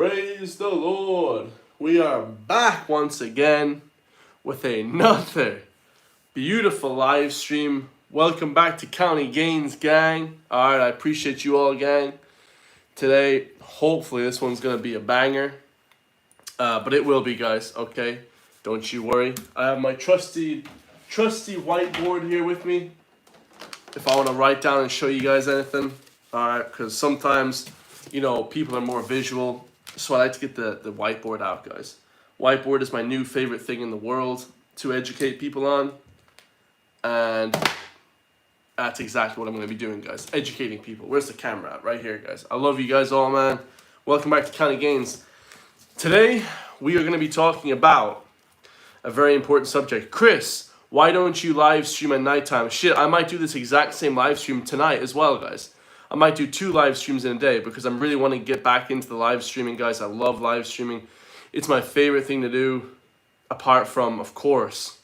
Praise the Lord. We are back once again with another beautiful live stream. Welcome back to County Gains, gang. Alright, I appreciate you all, gang. Today, hopefully this one's going to be a banger. But it will be, guys, okay? Don't you worry. I have my trusty whiteboard here with me. If I want to write down and show you guys anything. Alright, because sometimes, people are more visual. So I like to get the whiteboard out, guys. Whiteboard is my new favorite thing in the world to educate people on. And that's exactly what I'm going to be doing, guys. Educating people. Where's the camera at? Right here, guys. I love you guys all, man. Welcome back to County Gains. Today, we are going to be talking about a very important subject. Chris, why don't you live stream at nighttime? Shit, I might do this exact same live stream tonight as well, guys. I might do 2 live streams in a day because I'm really wanting to get back into the live streaming, guys. I love live streaming. It's my favorite thing to do, apart from, of course,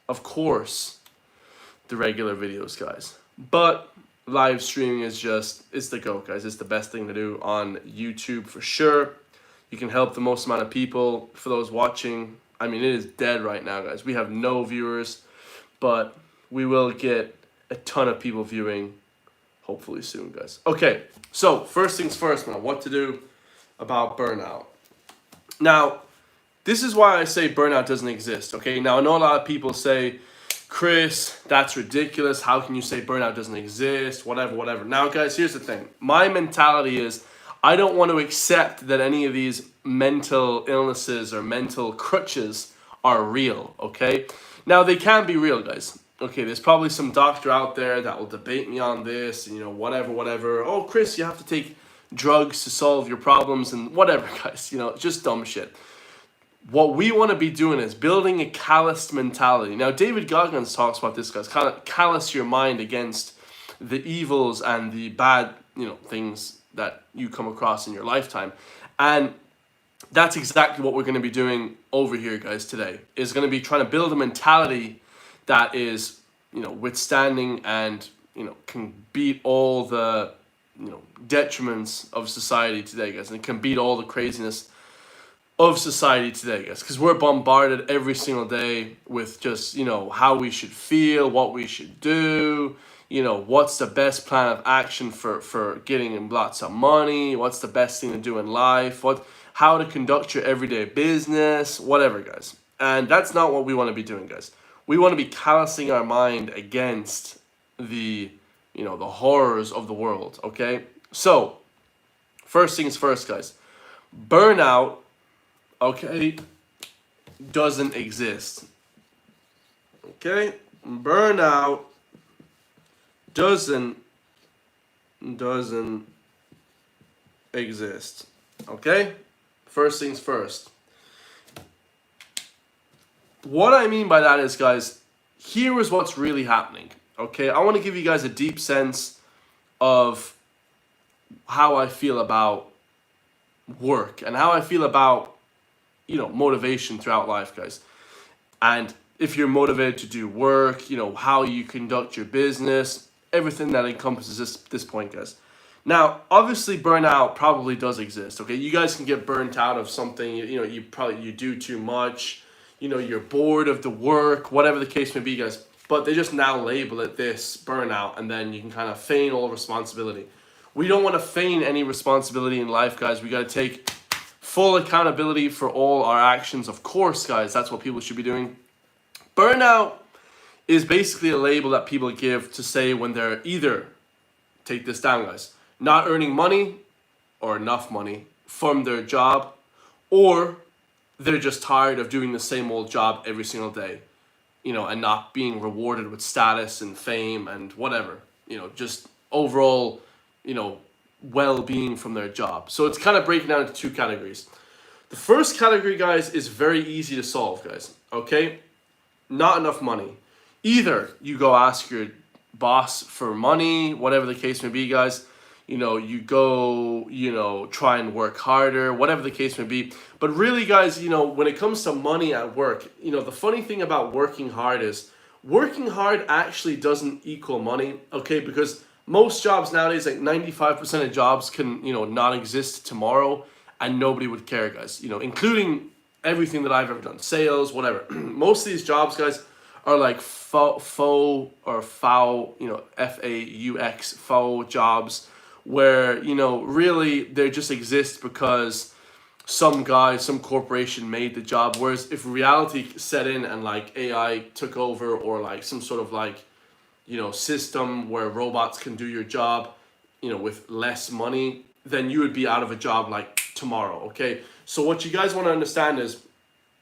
the regular videos, guys. But live streaming is it's the GOAT, guys. It's the best thing to do on YouTube for sure. You can help the most amount of people. For those watching, I mean, it is dead right now, guys. We have no viewers, but we will get a ton of people viewing hopefully soon, guys. Okay, so first things first, man, what to do about burnout. Now, this is why I say burnout doesn't exist, okay? Now, I know a lot of people say, Chris, that's ridiculous. How can you say burnout doesn't exist? Whatever. Now, guys, here's the thing. My mentality is I don't want to accept that any of these mental illnesses or mental crutches are real, okay? Now, they can be real, guys. Okay, there's probably some doctor out there that will debate me on this, whatever. Oh, Chris, you have to take drugs to solve your problems and whatever, guys. Just dumb shit. What we want to be doing is building a calloused mentality. Now, David Goggins talks about this, guys. Kind of callous your mind against the evils and the bad, things that you come across in your lifetime. And that's exactly what we're going to be doing over here, guys, today. Is going to be trying to build a mentality that is, withstanding and, can beat all the, detriments of society today, guys. And it can beat all the craziness of society today, guys. Because we're bombarded every single day with just, how we should feel, what we should do, what's the best plan of action for getting lots of money, what's the best thing to do in life, how to conduct your everyday business, whatever, guys. And that's not what we want to be doing, guys. We want to be callousing our mind against the, the horrors of the world, okay? So, first things first, guys. Burnout, okay, doesn't exist. Okay? Burnout doesn't exist. Okay? First things first. What I mean by that is, guys, here is what's really happening, okay? I want to give you guys a deep sense of how I feel about work and how I feel about, motivation throughout life, guys. And if you're motivated to do work, how you conduct your business, everything that encompasses this point, guys. Now, obviously, burnout probably does exist, okay? You guys can get burnt out of something, you do too much, you're bored of the work, whatever the case may be, guys. But they just now label it this, burnout, and then you can kind of feign all responsibility. We don't want to feign any responsibility in life, guys. We got to take full accountability for all our actions. Of course, guys, that's what people should be doing. Burnout is basically a label that people give to say when they're either, take this down, guys, not earning money or enough money from their job, or they're just tired of doing the same old job every single day, and not being rewarded with status and fame and whatever, just overall, well-being from their job. So it's kind of breaking down into 2 categories. The first category, guys, is very easy to solve, guys, okay? Not enough money. Either you go ask your boss for money, whatever the case may be, guys. You go, try and work harder, whatever the case may be. But really, guys, when it comes to money at work, the funny thing about working hard is working hard actually doesn't equal money, okay? Because most jobs nowadays, like 95% of jobs can, not exist tomorrow. and nobody would care, guys. You know, including everything that I've ever done, sales, whatever. Most of these jobs, guys, are like faux, you know, FAUX, faux jobs, where, you know, really they just exist because some guy, some corporation made the job. Whereas if reality set in and like AI took over, or like some sort of like, you know, system where robots can do your job, you know, with less money, then you would be out of a job like tomorrow, okay? So what you guys want to understand is,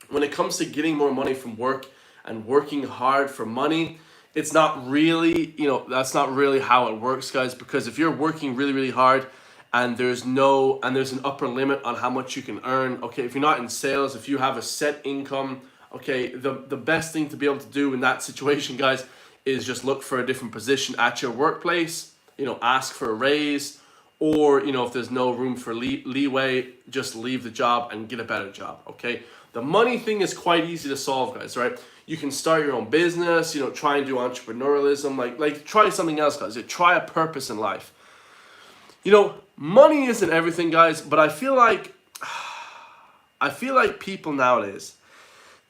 when it comes to getting more money from work and working hard for money, it's not really, you know, that's not really how it works, guys. Because if you're working really, really hard and there's an upper limit on how much you can earn, okay, if you're not in sales, if you have a set income, okay, the best thing to be able to do in that situation, guys, is just look for a different position at your workplace, you know, ask for a raise, or, you know, if there's no room for leeway, just leave the job and get a better job, okay? The money thing is quite easy to solve, guys, right? You can start your own business, you know, try and do entrepreneurialism, like try something else, guys. Try a purpose in life. You know, money isn't everything, guys, but I feel like people nowadays,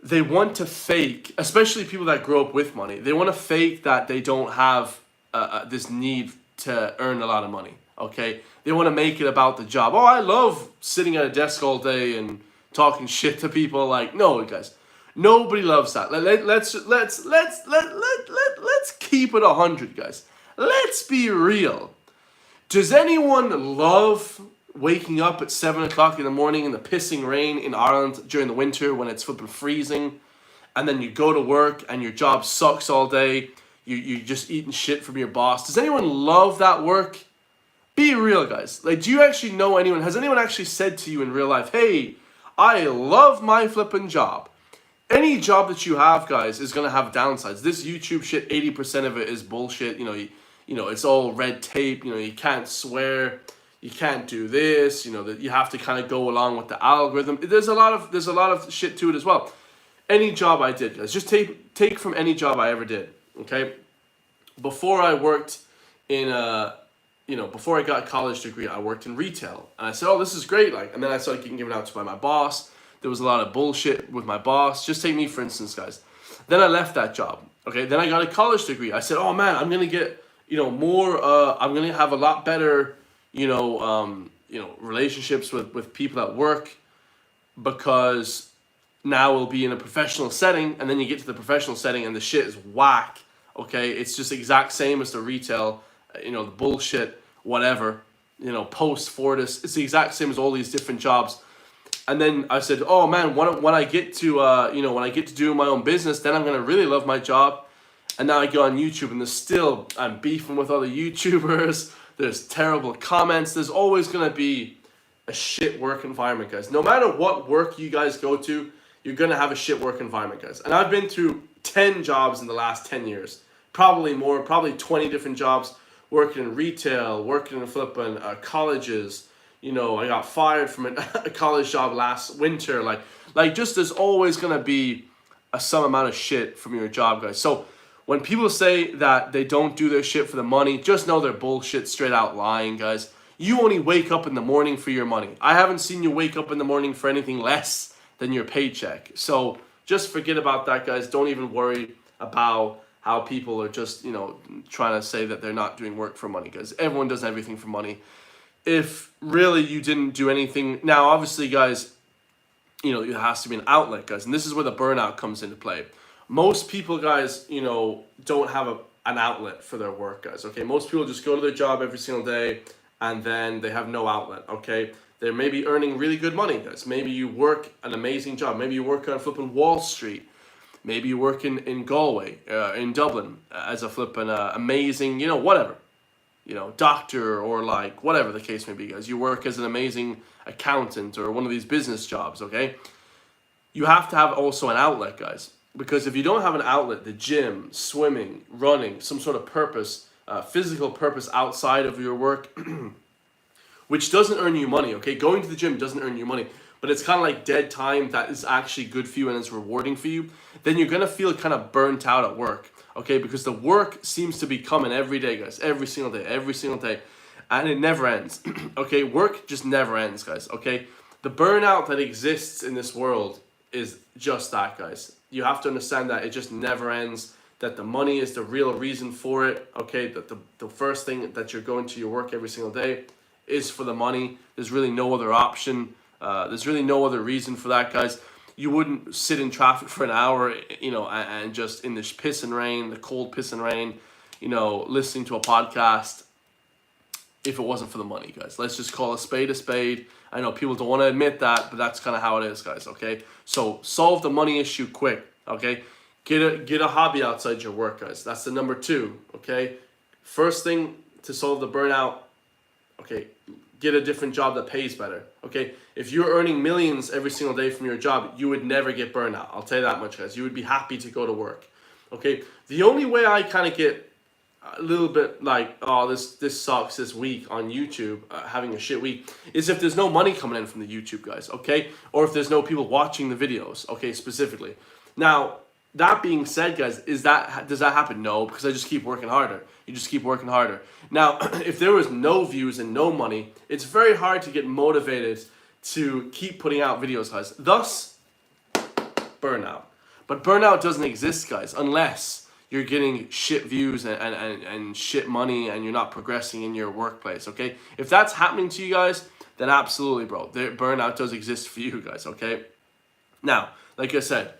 they want to fake, especially people that grow up with money, they want to fake that they don't have this need to earn a lot of money, okay? They want to make it about the job. Oh, I love sitting at a desk all day and talking shit to people. Like, no, guys, nobody loves that. Let's keep it 100, guys. Let's be real. Does anyone love waking up at 7 o'clock in the morning in the pissing rain in Ireland during the winter when it's flipping freezing, and then you go to work and your job sucks all day, you're just eating shit from your boss? Does anyone love that work? Be real, guys. Like, do you actually know anyone, has anyone actually said to you in real life, hey, I love my flipping job? Any job that you have, guys, is going to have downsides. This YouTube shit, 80% of it is bullshit. You know, it's all red tape. You know, you can't swear, you can't do this. You know, that you have to kind of go along with the algorithm. There's a lot of shit to it as well. Any job I did, guys, just take from any job I ever did. Okay, before I worked in before I got a college degree, I worked in retail, and I said, oh, this is great. Like, and then I started getting given out to by my boss. There was a lot of bullshit with my boss. Just take me for instance, guys. Then I left that job. Okay, then I got a college degree. I said, oh man, I'm gonna get, more. I'm gonna have a lot better, relationships with people at work, because now we'll be in a professional setting. And then you get to the professional setting and the shit is whack. Okay, it's just exact same as the retail, the bullshit, whatever, post Fortis. It's the exact same as all these different jobs. And then I said, oh man, when I get to, when I get to do my own business, then I'm going to really love my job. And now I go on YouTube and I'm beefing with other YouTubers. There's terrible comments. There's always going to be a shit work environment, guys. No matter what work you guys go to, you're going to have a shit work environment, guys. And I've been through 10 jobs in the last 10 years. Probably more, probably 20 different jobs, working in retail, working in flipping colleges. I got fired from a college job last winter. Like just there's always going to be some amount of shit from your job, guys. So when people say that they don't do their shit for the money, just know they're bullshit, straight out lying, guys. You only wake up in the morning for your money. I haven't seen you wake up in the morning for anything less than your paycheck. So just forget about that, guys. Don't even worry about how people are just, trying to say that they're not doing work for money, guys. Everyone does everything for money. If really you didn't do anything, now obviously, guys, it has to be an outlet, guys, and this is where the burnout comes into play. Most people, guys, don't have an outlet for their work, guys. Okay, most people just go to their job every single day and then they have no outlet. Okay, they're maybe earning really good money, guys. Maybe you work an amazing job. Maybe you work on flipping Wall Street. Maybe you work in Galway, in Dublin, as a flipping amazing, whatever. Doctor, or like whatever the case may be, guys. You work as an amazing accountant or one of these business jobs, okay? You have to have also an outlet, guys. Because if you don't have an outlet, the gym, swimming, running, some sort of purpose, physical purpose outside of your work, which doesn't earn you money, okay? Going to the gym doesn't earn you money, but it's kind of like dead time that is actually good for you and it's rewarding for you, then you're going to feel kind of burnt out at work. Okay, because the work seems to be coming every day, guys. Every single day. And it never ends. Okay, work just never ends, guys. Okay, The burnout that exists in this world is just that, guys. You have to understand that it just never ends, that the money is the real reason for it, okay? That the first thing that you're going to your work every single day is for the money. There's really no other option. There's really no other reason for that, guys. You wouldn't sit in traffic for an hour, and just in the piss and rain, the cold piss and rain, listening to a podcast if it wasn't for the money, guys. Let's just call a spade a spade. I know people don't want to admit that, but that's kind of how it is, guys, okay? So solve the money issue quick, okay? Get a hobby outside your work, guys. That's the number 2, okay? First thing to solve the burnout, okay, get a different job that pays better, okay? If you're earning millions every single day from your job, you would never get burnout. I'll tell you that much, guys. You would be happy to go to work, okay? The only way I kind of get a little bit like, oh, this sucks this week on YouTube, having a shit week, is if there's no money coming in from the YouTube, guys, okay? Or if there's no people watching the videos, okay, specifically. Now, that being said, guys, does that happen? No, because I just keep working harder. You just keep working harder. Now, if there was no views and no money, it's very hard to get motivated to keep putting out videos, guys. Thus, burnout. But burnout doesn't exist, guys, unless you're getting shit views and shit money and you're not progressing in your workplace, okay? If that's happening to you guys, then absolutely, bro. Burnout does exist for you guys, okay? Now, like I said,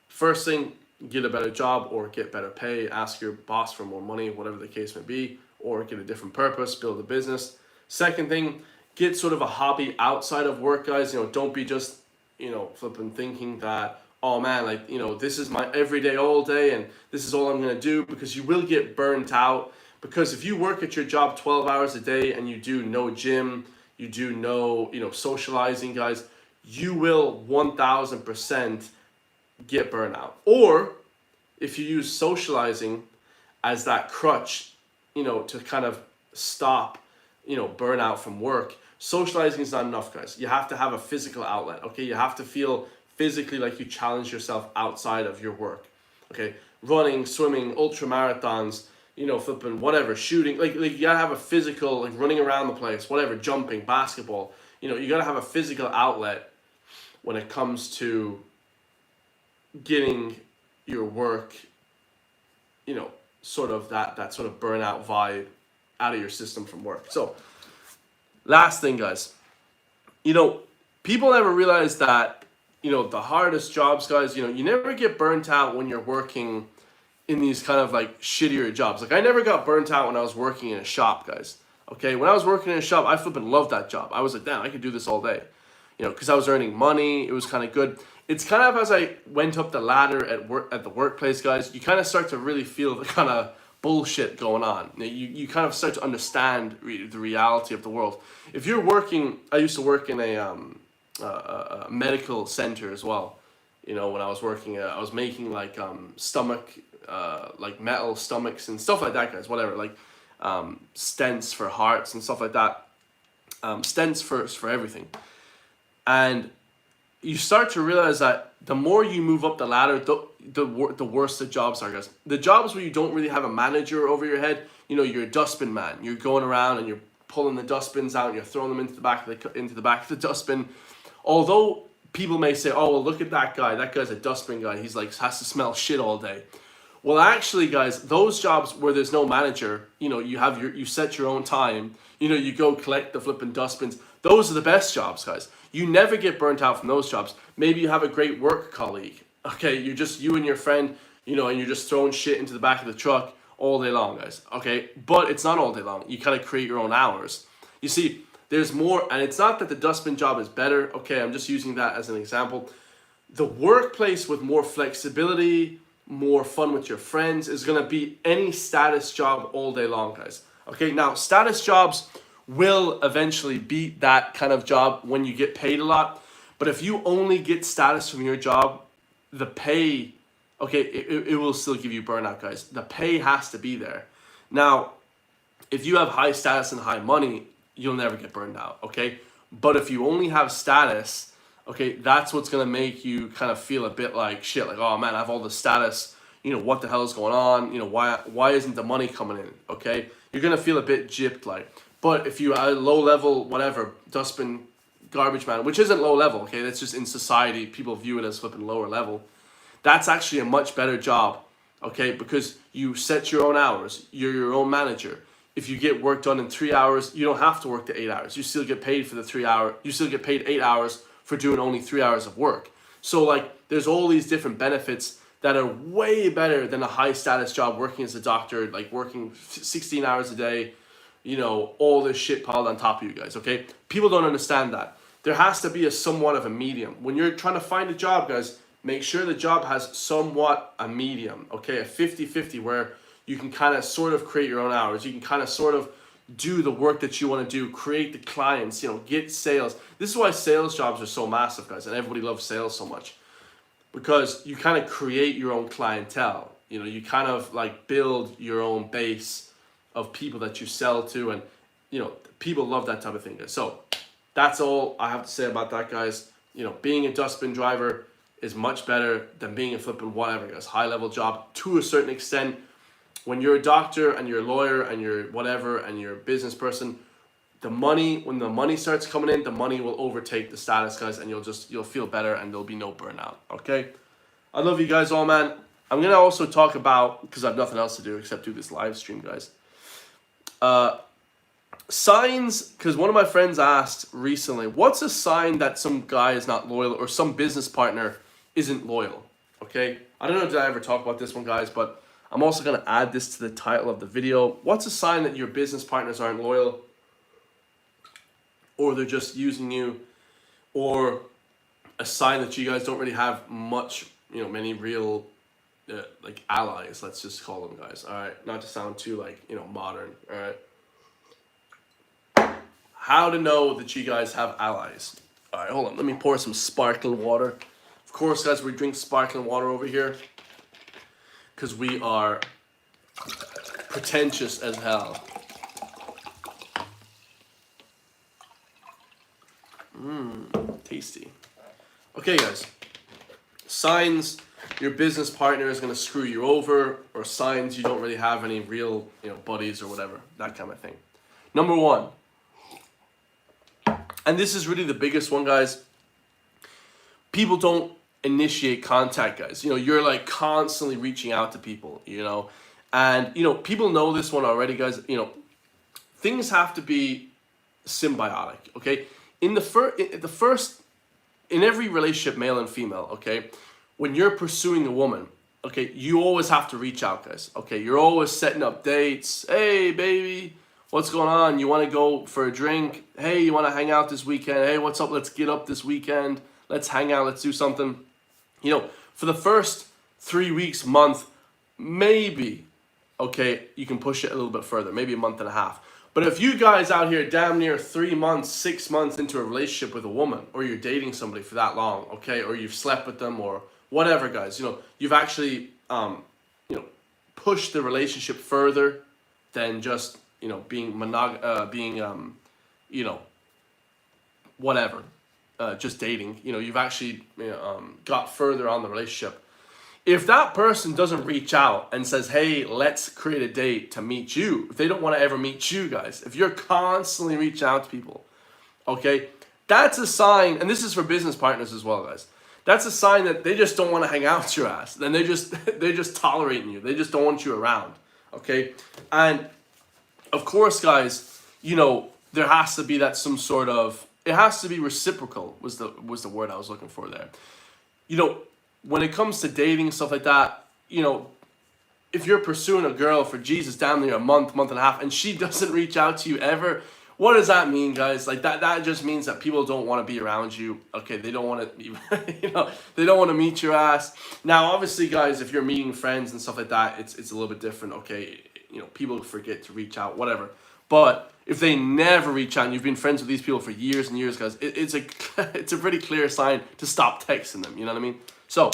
first thing, get a better job or get better pay. Ask your boss for more money, whatever the case may be, or get a different purpose, build a business. Second thing, get sort of a hobby outside of work, guys. Don't be just, flipping thinking that, oh man, like, this is my everyday all day and this is all I'm going to do, because you will get burnt out. Because if you work at your job 12 hours a day and you do no gym, you do no, socializing, guys, you will 1000% get burnout. Or if you use socializing as that crutch, to kind of stop, burnout from work, socializing is not enough, guys. You have to have a physical outlet, okay? You have to feel physically like you challenge yourself outside of your work, okay? Running, swimming, ultra marathons, flipping, whatever, shooting, like you gotta have a physical, like running around the place, whatever, jumping, basketball, you gotta have a physical outlet when it comes to getting your work, sort of that sort of burnout vibe out of your system from work. So last thing, guys, people never realize that, the hardest jobs, guys, you never get burnt out when you're working in these kind of like shittier jobs. Like I never got burnt out when I was working in a shop, guys. Okay, when I was working in a shop, I flipping loved that job. I was like, damn, I could do this all day. Because I was earning money. It was kind of good. It's kind of as I went up the ladder at the workplace, guys, you kind of start to really feel the kind of bullshit going on. You kind of start to understand the reality of the world. If you're working, I used to work in a medical center as well. When I was working, I was making like stomach, like metal stomachs and stuff like that, guys. Whatever, like stents for hearts and stuff like that. Stents for everything. And you start to realize that the more you move up the ladder, the worse the jobs are, guys. The jobs where you don't really have a manager over your head, you're a dustbin man. You're going around and you're pulling the dustbins out and you're throwing them into the back of the dustbin. Although people may say, oh, well, look at that guy. That guy's a dustbin guy. He's like, has to smell shit all day. Well, actually, guys, those jobs where there's no manager, you set your own time, you go collect the flipping dustbins. Those are the best jobs, guys. You never get burnt out from those jobs. Maybe you have a great work colleague. Okay, you're just you and your friend, and you're just throwing shit into the back of the truck all day long, guys. Okay, but it's not all day long. You kind of create your own hours. You see, there's more, and it's not that the dustbin job is better. Okay, I'm just using that as an example. The workplace with more flexibility, more fun with your friends is going to be any status job all day long, guys. Okay, now status jobs will eventually beat that kind of job when you get paid a lot. But if you only get status from your job, the pay, okay, it will still give you burnout, guys. The pay has to be there. Now, if you have high status and high money, you'll never get burned out, okay? But if you only have status, okay, that's what's going to make you kind of feel a bit like shit, like, oh man, I have all the status, what the hell is going on? Why isn't the money coming in, okay? You're going to feel a bit gypped, like. But if you are low level, whatever, dustbin garbage man, which isn't low level, okay? That's just in society, people view it as flipping lower level. That's actually a much better job, okay? Because you set your own hours, you're your own manager. If you get work done in 3 hours, you don't have to work the 8 hours. You still get paid for the 3 hour, you still get paid 8 hours for doing only 3 hours of work. So like, there's all these different benefits that are way better than a high status job working as a doctor, like working 16 hours a day, you know, all this shit piled on top of you guys, okay? People don't understand that. There has to be a somewhat of a medium. When you're trying to find a job, guys, make sure the job has somewhat a medium, okay? A 50-50 where you can kind of sort of create your own hours. You can kind of sort of do the work that you want to do, create the clients, you know, get sales. This is why sales jobs are so massive, guys, and everybody loves sales so much. Because you kind of create your own clientele. You know, you kind of like build your own base of people that you sell to, and you know, people love that type of thing. So that's all I have to say about that, guys. You know, being a dustbin driver is much better than being a flipping whatever, guys. High level job to a certain extent. When you're a doctor and you're a lawyer and you're whatever and you're a business person, the money, when the money starts coming in, the money will overtake the status, guys, and you'll feel better and there'll be no burnout, okay? I love you guys all, man. I'm going to also talk about, because I have nothing else to do except do this live stream, guys. Signs, because one of my friends asked recently, what's a sign that some guy is not loyal or some business partner isn't loyal, okay? I don't know if I ever talk about this one, guys, but I'm also going to add this to the title of the video. What's a sign that your business partners aren't loyal, or they're just using you, or a sign that you guys don't really have much, you know, many real like allies, let's just call them, guys. All right, not to sound too like, you know, modern. All right, how to know that you guys have allies. All right, hold on, let me pour some sparkling water. Of course, guys, we drink sparkling water over here because we are pretentious as hell. Tasty. Okay, guys. Signs your business partner is going to screw you over, or signs you don't really have any real, you know, buddies or whatever, that kind of thing. Number one, and this is really the biggest one, guys. People don't initiate contact, guys. You know, you're like constantly reaching out to people, you know, and you know, people know this one already, guys. You know, things have to be symbiotic, okay? In every relationship, male and female, okay, when you're pursuing a woman, okay, you always have to reach out, guys, okay? You're always setting up dates. Hey, baby, what's going on? You want to go for a drink? Hey, you want to hang out this weekend? Hey, what's up? Let's get up this weekend. Let's hang out. Let's do something. You know, for the first 3 weeks, month, maybe, okay, you can push it a little bit further, maybe a month and a half. But if you guys out here damn near 3 months, 6 months into a relationship with a woman, or you're dating somebody for that long, okay, or you've slept with them or whatever, guys, you know, you've actually, you know, pushed the relationship further than just, you know, being you know, whatever, just dating. You know, you've actually got further on the relationship. If that person doesn't reach out and says, hey, let's create a date to meet you, if they don't want to ever meet you guys, if you're constantly reaching out to people, okay, that's a sign, and this is for business partners as well, guys. That's a sign that they just don't want to hang out with your ass. Then they're just tolerating you. They just don't want you around, okay? And of course, guys, you know, there has to be that some sort of, it has to be reciprocal was the word I was looking for there. You know, when it comes to dating, stuff like that, you know, if you're pursuing a girl for Jesus down there a month and a half, and she doesn't reach out to you ever, what does that mean, guys? Like that just means that people don't want to be around you. Okay, they don't want to, you know, they don't want to meet your ass. Now, obviously, guys, if you're meeting friends and stuff like that, it's a little bit different. Okay, you know, people forget to reach out, whatever. But if they never reach out and you've been friends with these people for years and years, guys, it's a pretty clear sign to stop texting them. You know what I mean? So,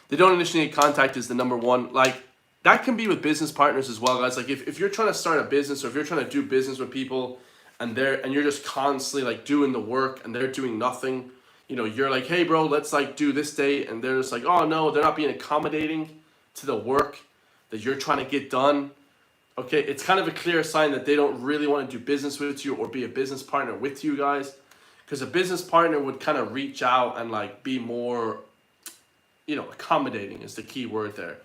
they don't initiate contact is the number one. Like, that can be with business partners as well, guys. Like, if you're trying to start a business, or if you're trying to do business with people, and you're just constantly like doing the work and they're doing nothing, you know, you're like, hey, bro, let's like do this date, and they're just like, oh no, they're not being accommodating to the work that you're trying to get done. Okay, it's kind of a clear sign that they don't really want to do business with you or be a business partner with you guys. because a business partner would kind of reach out and like be more, accommodating is the key word there.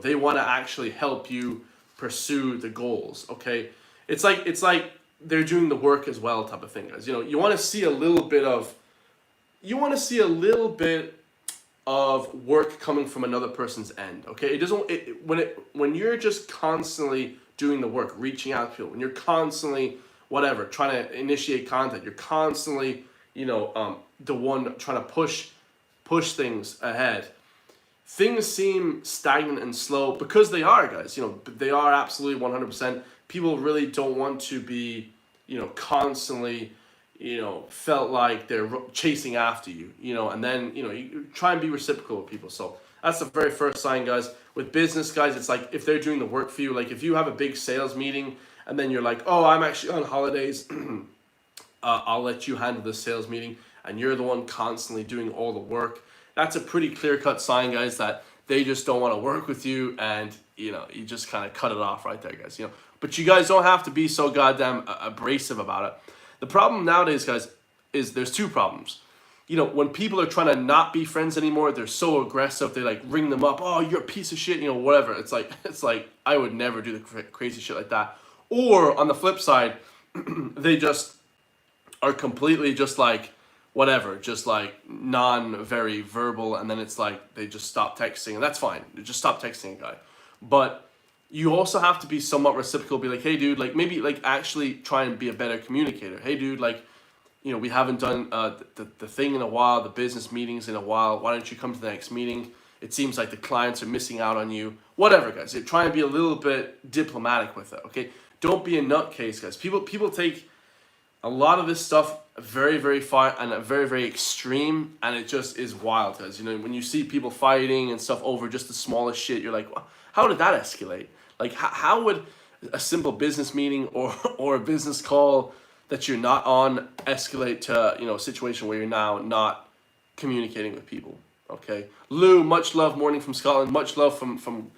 They want to actually help you pursue the goals. Okay, it's like they're doing the work as well, type of thing, guys. You want to see a little bit of work coming from another person's end. Okay, it doesn't when you're just constantly doing the work, reaching out to people, when you're constantly trying to initiate content, you're constantly the one trying to push things ahead. Things seem stagnant and slow because they are, guys. They are absolutely 100%. People really don't want to be, constantly, felt like they're chasing after you, and then, you try and be reciprocal with people. So that's the very first sign, guys. With business, guys, it's like if they're doing the work for you, like if you have a big sales meeting and then you're like, oh, I'm actually on holidays, I'll let you handle this sales meeting, and you're the one constantly doing all the work. That's a pretty clear-cut sign, guys, that they just don't want to work with you, and you just kind of cut it off right there, guys. But you guys don't have to be so goddamn abrasive about it. The problem nowadays, guys, is there's two problems. When people are trying to not be friends anymore, they're so aggressive. They like ring them up. Oh, you're a piece of shit. Whatever. It's like I would never do the crazy shit like that. Or on the flip side, they just are completely just like whatever, just like very verbal, and then it's like they just stop texting, and that's fine. Just stop texting a guy. But you also have to be somewhat reciprocal. Be like, hey, dude, like maybe like actually try and be a better communicator. Hey, dude, like, we haven't done the thing in a while, the business meetings in a while. Why don't you come to the next meeting? It seems like the clients are missing out on you. Whatever, guys. Try and be a little bit diplomatic with it, okay? Don't be a nutcase, guys. People take a lot of this stuff very, very far and very, very extreme, and it just is wild, guys. When you see people fighting and stuff over just the smallest shit, you're like, how did that escalate? Like, how would a simple business meeting or a business call that you're not on escalate to a situation where you're now not communicating with people? Okay, Lou, much love, morning from Scotland. Much love from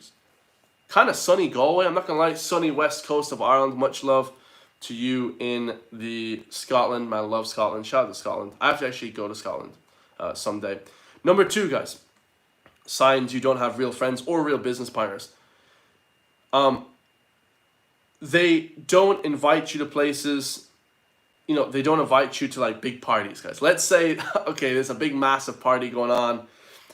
kind of sunny Galway. I'm not gonna lie, sunny west coast of Ireland. Much love to you in the Scotland. I love Scotland. Shout out to Scotland. I have to actually go to Scotland someday. Number 2, guys, signs you don't have real friends or real business partners. They don't invite you to places. They don't invite you to like big parties, guys. Let's say, okay, there's a big massive party going on.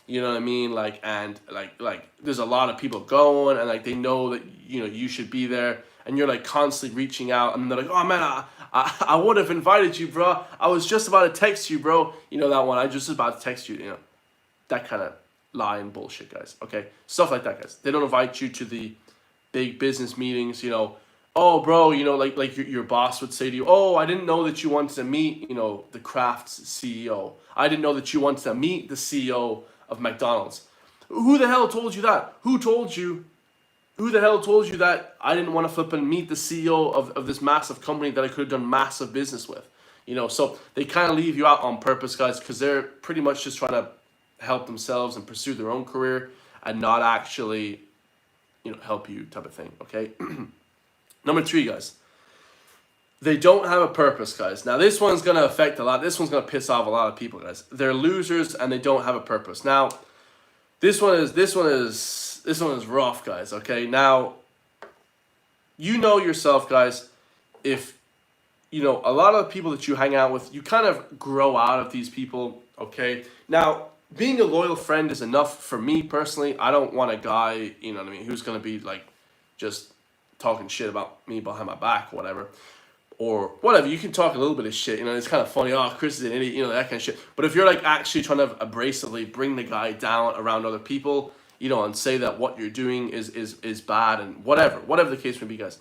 You know what I mean? Like, and like there's a lot of people going, and like they know that you should be there, and you're like constantly reaching out, and they're like, oh man, I would have invited you, bro. I was just about to text you, bro. That one. I just was about to text you. That kind of lie and bullshit, guys. Okay, stuff like that, guys. They don't invite you to the big business meetings. Oh, bro, like your boss would say to you, oh, I didn't know that you wanted to meet, the Kraft's CEO. I didn't know that you wanted to meet the CEO of McDonald's. Who the hell told you that? Who told you? Who the hell told you that I didn't want to flip and meet the CEO of this massive company that I could have done massive business with? So they kind of leave you out on purpose, guys, because they're pretty much just trying to help themselves and pursue their own career and not actually, help you, type of thing, okay? Number 3, guys. They don't have a purpose, guys. Now, this one's going to affect a lot. This one's going to piss off a lot of people, guys. They're losers and they don't have a purpose. Now, this one is rough, guys, okay? Now, yourself, guys, if, a lot of the people that you hang out with, you kind of grow out of these people, okay? Now, being a loyal friend is enough for me personally. I don't want a guy, who's going to be like just talking shit about me behind my back or whatever. Or whatever, you can talk a little bit of shit, it's kind of funny, oh, Chris is an idiot, that kind of shit. But if you're like actually trying to abrasively bring the guy down around other people, and say that what you're doing is bad and whatever the case may be, guys,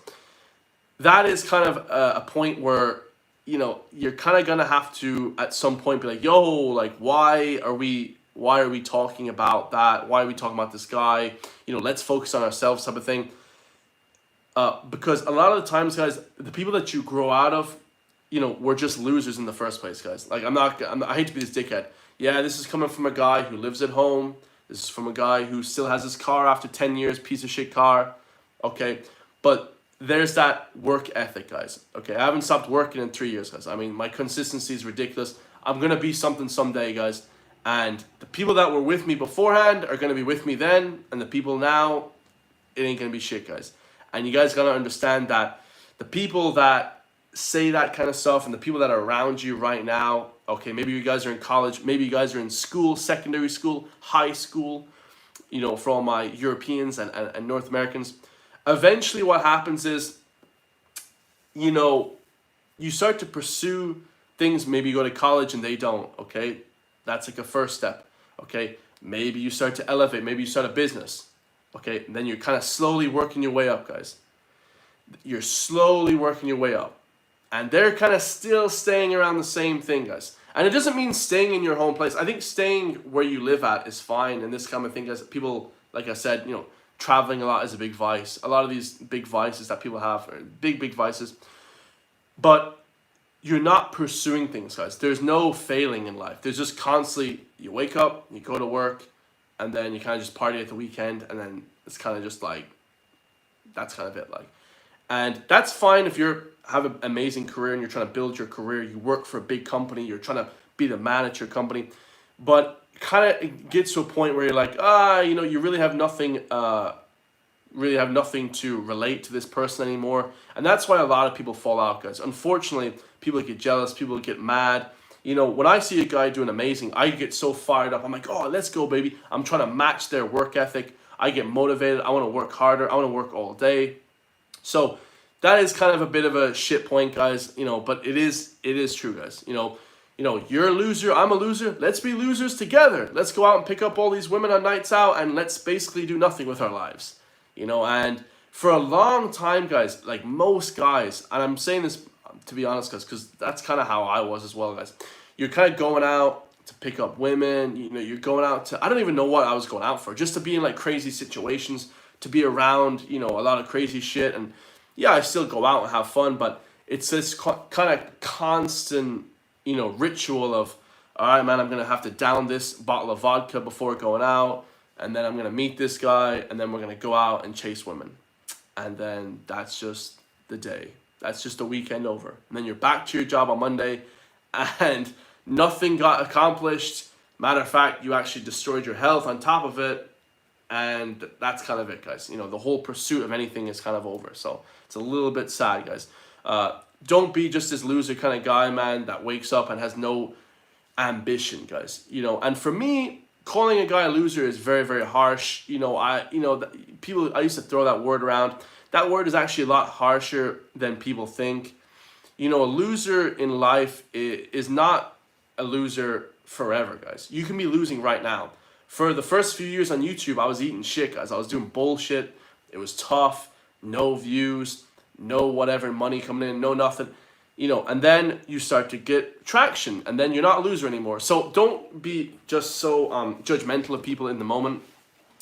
that is kind of a point where, you're kind of gonna have to at some point be like, yo, like why are we talking about that? Why are we talking about this guy? Let's focus on ourselves, type of thing. Because a lot of the times, guys, the people that you grow out of, we're just losers in the first place, guys. Like, I hate to be this dickhead. Yeah, this is coming from a guy who lives at home. This is from a guy who still has his car after 10 years, piece of shit car. Okay, but there's that work ethic, guys. Okay, I haven't stopped working in 3 years, guys. I mean, my consistency is ridiculous. I'm gonna be something someday, guys. And the people that were with me beforehand are gonna be with me then, and the people now, it ain't gonna be shit, guys. And you guys gotta understand that the people that say that kind of stuff and the people that are around you right now, okay, maybe you guys are in college, maybe you guys are in school, secondary school, high school, you know, for all my Europeans and North Americans. Eventually what happens is, you know, you start to pursue things. Maybe you go to college and they don't, okay? That's like a first step, okay? Maybe you start to elevate, maybe you start a business, okay? And then you're kind of slowly working your way up, guys. You're slowly working your way up. And they're kind of still staying around the same thing, guys. And it doesn't mean staying in your home place. I think staying where you live at is fine and this kind of thing, guys. People, like I said, you know, traveling a lot is a big vice. A lot of these big vices that people have are big vices. But you're not pursuing things, guys. There's no failing in life. There's just constantly, you wake up, you go to work, and then you kind of just party at the weekend, and then it's kind of just like, that's kind of it. Like, and that's fine if you have an amazing career and you're trying to build your career. You work for a big company. You're trying to be the man at your company. But kind of it gets to a point where you're like, you know, you really have nothing to relate to this person anymore. And that's why a lot of people fall out, guys. Unfortunately, people get jealous, people get mad. You know, when I see a guy doing amazing, I get so fired up. I'm like, oh, let's go, baby. I'm trying to match their work ethic. I get motivated. I want to work harder. I want to work all day. So that is kind of a bit of a shit point, guys. You know, but it is true, guys. You know, you're a loser, I'm a loser. Let's be losers together. Let's go out and pick up all these women on nights out and let's basically do nothing with our lives. You know, and for a long time, guys, like most guys, and I'm saying this to be honest, guys, because that's kind of how I was as well, guys. You're kind of going out to pick up women. You know, you're going out to, I don't even know what I was going out for, just to be in like crazy situations, to be around, you know, a lot of crazy shit. And yeah, I still go out and have fun, but it's this kind of constant, you know, ritual of, all right, man, I'm going to have to down this bottle of vodka before going out. And then I'm going to meet this guy, and then we're going to go out and chase women. And then that's just the day. That's just the weekend over. And then you're back to your job on Monday, and nothing got accomplished. Matter of fact, you actually destroyed your health on top of it. And that's kind of it, guys. You know, the whole pursuit of anything is kind of over. So it's a little bit sad, guys. Don't be just this loser kind of guy, man, that wakes up and has no ambition, guys. You know, and for me, calling a guy a loser is very, very harsh. You know, I used to throw that word around. That word is actually a lot harsher than people think. You know, a loser in life is not a loser forever, guys. You can be losing right now. For the first few years on YouTube, I was eating shit, guys. I was doing bullshit. It was tough. No views, no whatever money coming in, no nothing. You know, and then you start to get traction, and then you're not a loser anymore. So don't be just so judgmental of people in the moment.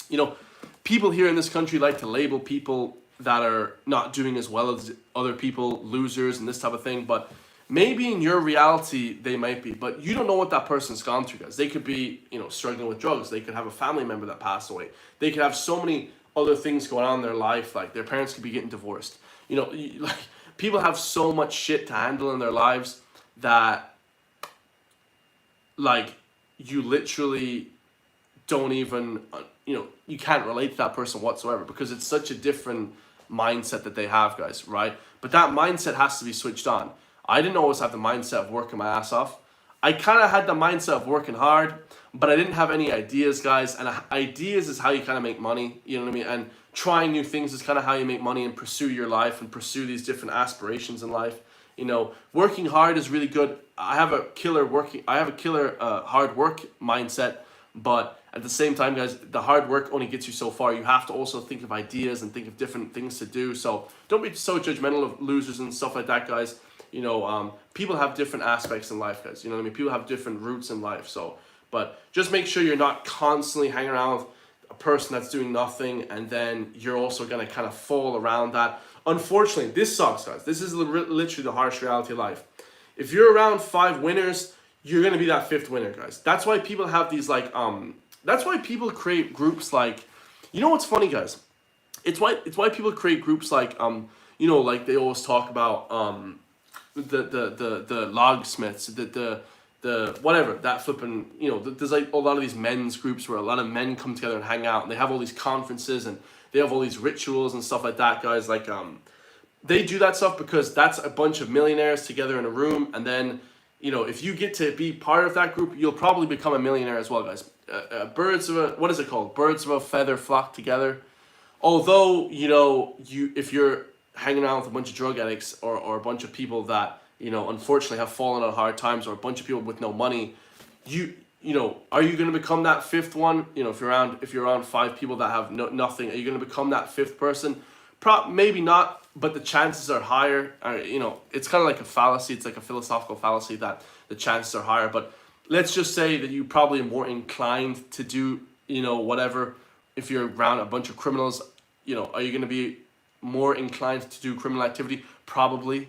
You know, people here in this country like to label people that are not doing as well as other people losers and this type of thing. But maybe in your reality they might be, but you don't know what that person's gone through, guys. They could be, you know, struggling with drugs. They could have a family member that passed away. They could have so many other things going on in their life, like their parents could be getting divorced. You know, like people have so much shit to handle in their lives that, like, you literally don't even, you know, you can't relate to that person whatsoever because it's such a different mindset that they have, guys, right? But that mindset has to be switched on. I didn't always have the mindset of working my ass off. I kind of had the mindset of working hard, but I didn't have any ideas, guys. And ideas is how you kind of make money, you know what I mean? And trying new things is kind of how you make money and pursue your life and pursue these different aspirations in life. You know, working hard is really good. I have a killer hard work mindset, but at the same time, guys, the hard work only gets you so far. You have to also think of ideas and think of different things to do. So don't be so judgmental of losers and stuff like that, guys. You know, people have different aspects in life, guys. You know what I mean? People have different roots in life. So, but just make sure you're not constantly hanging around with a person that's doing nothing, and then you're also gonna kind of fall around that. Unfortunately, this sucks, guys. This is literally the harsh reality of life. If you're around 5 winners, you're gonna be that 5th winner, guys. That's why people have these like that's why people create groups like, you know what's funny, guys? It's why people create groups like you know, like they always talk about the logsmiths, the whatever, that flipping, you know, there's like a lot of these men's groups where a lot of men come together and hang out, and they have all these conferences, and they have all these rituals and stuff like that, guys. Like, they do that stuff because that's a bunch of millionaires together in a room, and then, you know, if you get to be part of that group, you'll probably become a millionaire as well, guys. Birds of a, what is it called? Birds of a feather flock together. Although, you know, if you're hanging around with a bunch of drug addicts or a bunch of people that, you know, unfortunately have fallen on hard times, or a bunch of people with no money, you know, are you going to become that fifth one? You know, if you're around 5 people that have nothing, are you going to become that fifth person? Maybe not, but the chances are higher. You know, it's kind of like a fallacy. It's like a philosophical fallacy that the chances are higher. But let's just say that you probably are more inclined to do, you know, whatever. If you're around a bunch of criminals, you know, are you going to be more inclined to do criminal activity? Probably.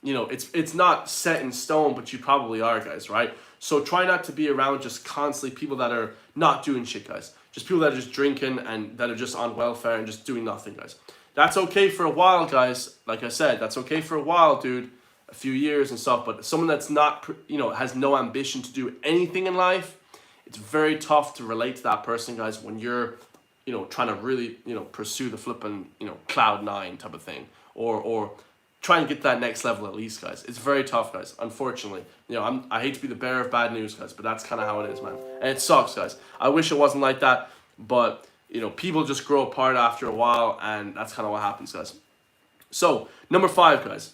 You know, it's not set in stone, but you probably are, guys, right? So try not to be around just constantly people that are not doing shit, guys. Just people that are just drinking and that are just on welfare and just doing nothing, guys. That's okay for a while, guys. Like I said, that's okay for a while, dude. A few years and stuff. But someone that's not, you know, has no ambition to do anything in life, it's very tough to relate to that person, guys, when you're, you know, trying to really, you know, pursue the flipping, you know, cloud 9 type of thing, or try and get that next level at least, guys. It's very tough, guys, unfortunately. You know, I hate to be the bearer of bad news, guys, but that's kind of how it is, man. And it sucks, guys. I wish it wasn't like that, but, you know, people just grow apart after a while, and that's kind of what happens, guys. So, number 5, guys.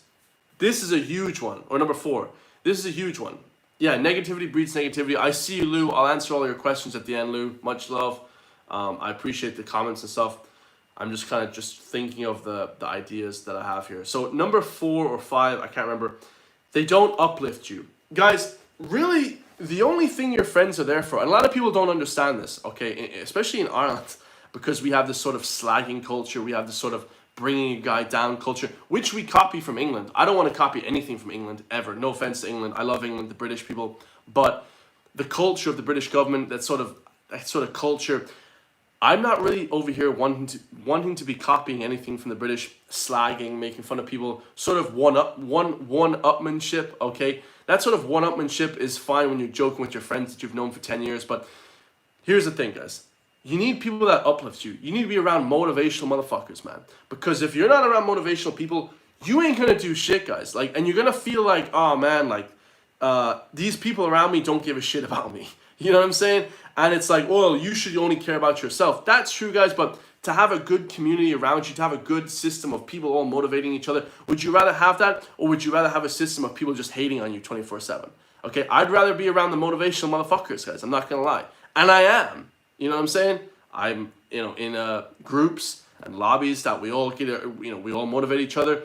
This is a huge one. Or number 4. This is a huge one. Yeah, negativity breeds negativity. I see you, Lou. I'll answer all your questions at the end, Lou. Much love. I appreciate the comments and stuff. I'm just kind of just thinking of the ideas that I have here. So number 4 or 5, I can't remember. They don't uplift you. Guys, really, the only thing your friends are there for, and a lot of people don't understand this, okay, especially in Ireland, because we have this sort of slagging culture, we have this sort of bringing a guy down culture, which we copy from England. I don't want to copy anything from England, ever. No offense to England. I love England, the British people. But the culture of the British government, that sort of culture, I'm not really over here wanting to be copying anything from the British, slagging, making fun of people, sort of one-upmanship, okay? That sort of one-upmanship is fine when you're joking with your friends that you've known for 10 years, but here's the thing, guys. You need people that uplift you. You need to be around motivational motherfuckers, man. Because if you're not around motivational people, you ain't gonna do shit, guys. Like, and you're gonna feel like, oh man, like, these people around me don't give a shit about me. You know what I'm saying? And it's like, well, you should only care about yourself. That's true, guys, but to have a good community around you, to have a good system of people all motivating each other, would you rather have that, or would you rather have a system of people just hating on you 24/7? Okay, I'd rather be around the motivational motherfuckers, guys. I'm not gonna lie. And I am. You know what I'm saying? I'm, you know, in groups and lobbies that we all get, you know, we all motivate each other.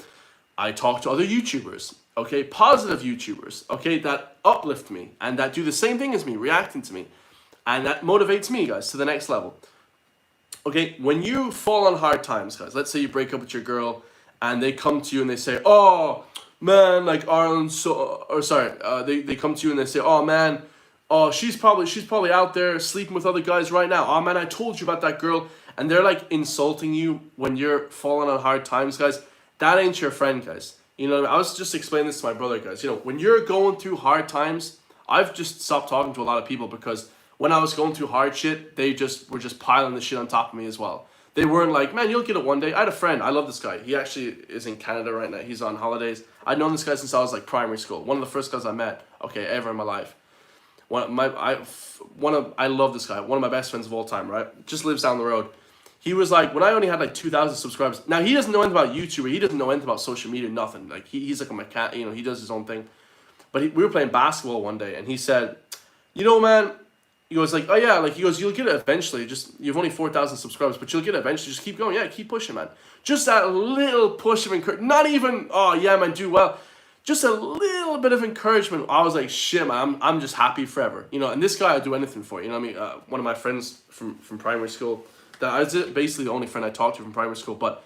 I talk to other YouTubers, okay, positive YouTubers, okay, that uplift me and that do the same thing as me, reacting to me. And that motivates me, guys, to the next level. Okay, when you fall on hard times, guys, let's say you break up with your girl and they come to you and they say, oh, man, like Ireland's so, or sorry, they come to you and they say, oh, man, oh, she's probably out there sleeping with other guys right now. Oh, man, I told you about that girl. And they're like insulting you when you're falling on hard times, guys. That ain't your friend, guys. You know, I was just explaining this to my brother, guys. You know, when you're going through hard times, I've just stopped talking to a lot of people because when I was going through hard shit, they just were just piling the shit on top of me as well. They weren't like, man, you'll get it one day. I had a friend. I love this guy. He actually is in Canada right now. He's on holidays. I've known this guy since I was like primary school. One of the first guys I met, okay, ever in my life. I love this guy. One of my best friends of all time, right? Just lives down the road. He was like, when I only had like 2,000 subscribers. Now, he doesn't know anything about YouTube. He doesn't know anything about social media, nothing. Like, he's like a mechanic, you know, he does his own thing. But we were playing basketball one day, and he said, you know, man, he goes like, oh yeah, like, he goes, you'll get it eventually. Just, you've only 4,000 subscribers, but you'll get it eventually. Just keep going. Yeah, keep pushing, man. Just that little push of encouragement. Not even, oh yeah, man, do well. Just a little bit of encouragement. I was like, shit, man, I'm just happy forever. You know, and this guy, I'd do anything for. You know what I mean? One of my friends from primary school, that I was basically the only friend I talked to from primary school. But,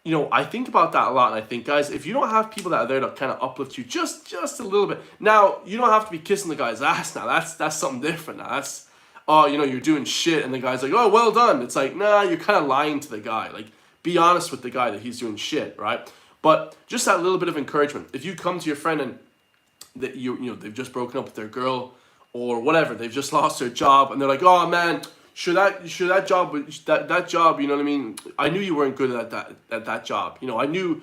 you know, I think about that a lot. And I think, guys, if you don't have people that are there to kind of uplift you just a little bit. Now, you don't have to be kissing the guy's ass now. That's something different now. That's, oh, you know, you're doing shit. And the guy's like, oh, well done. It's like, nah, you're kind of lying to the guy. Like, be honest with the guy that he's doing shit, right? But just that little bit of encouragement. If you come to your friend and that they've just broken up with their girl or whatever, they've just lost their job, and they're like, oh man, that job, you know what I mean, I knew you weren't good at that job, I knew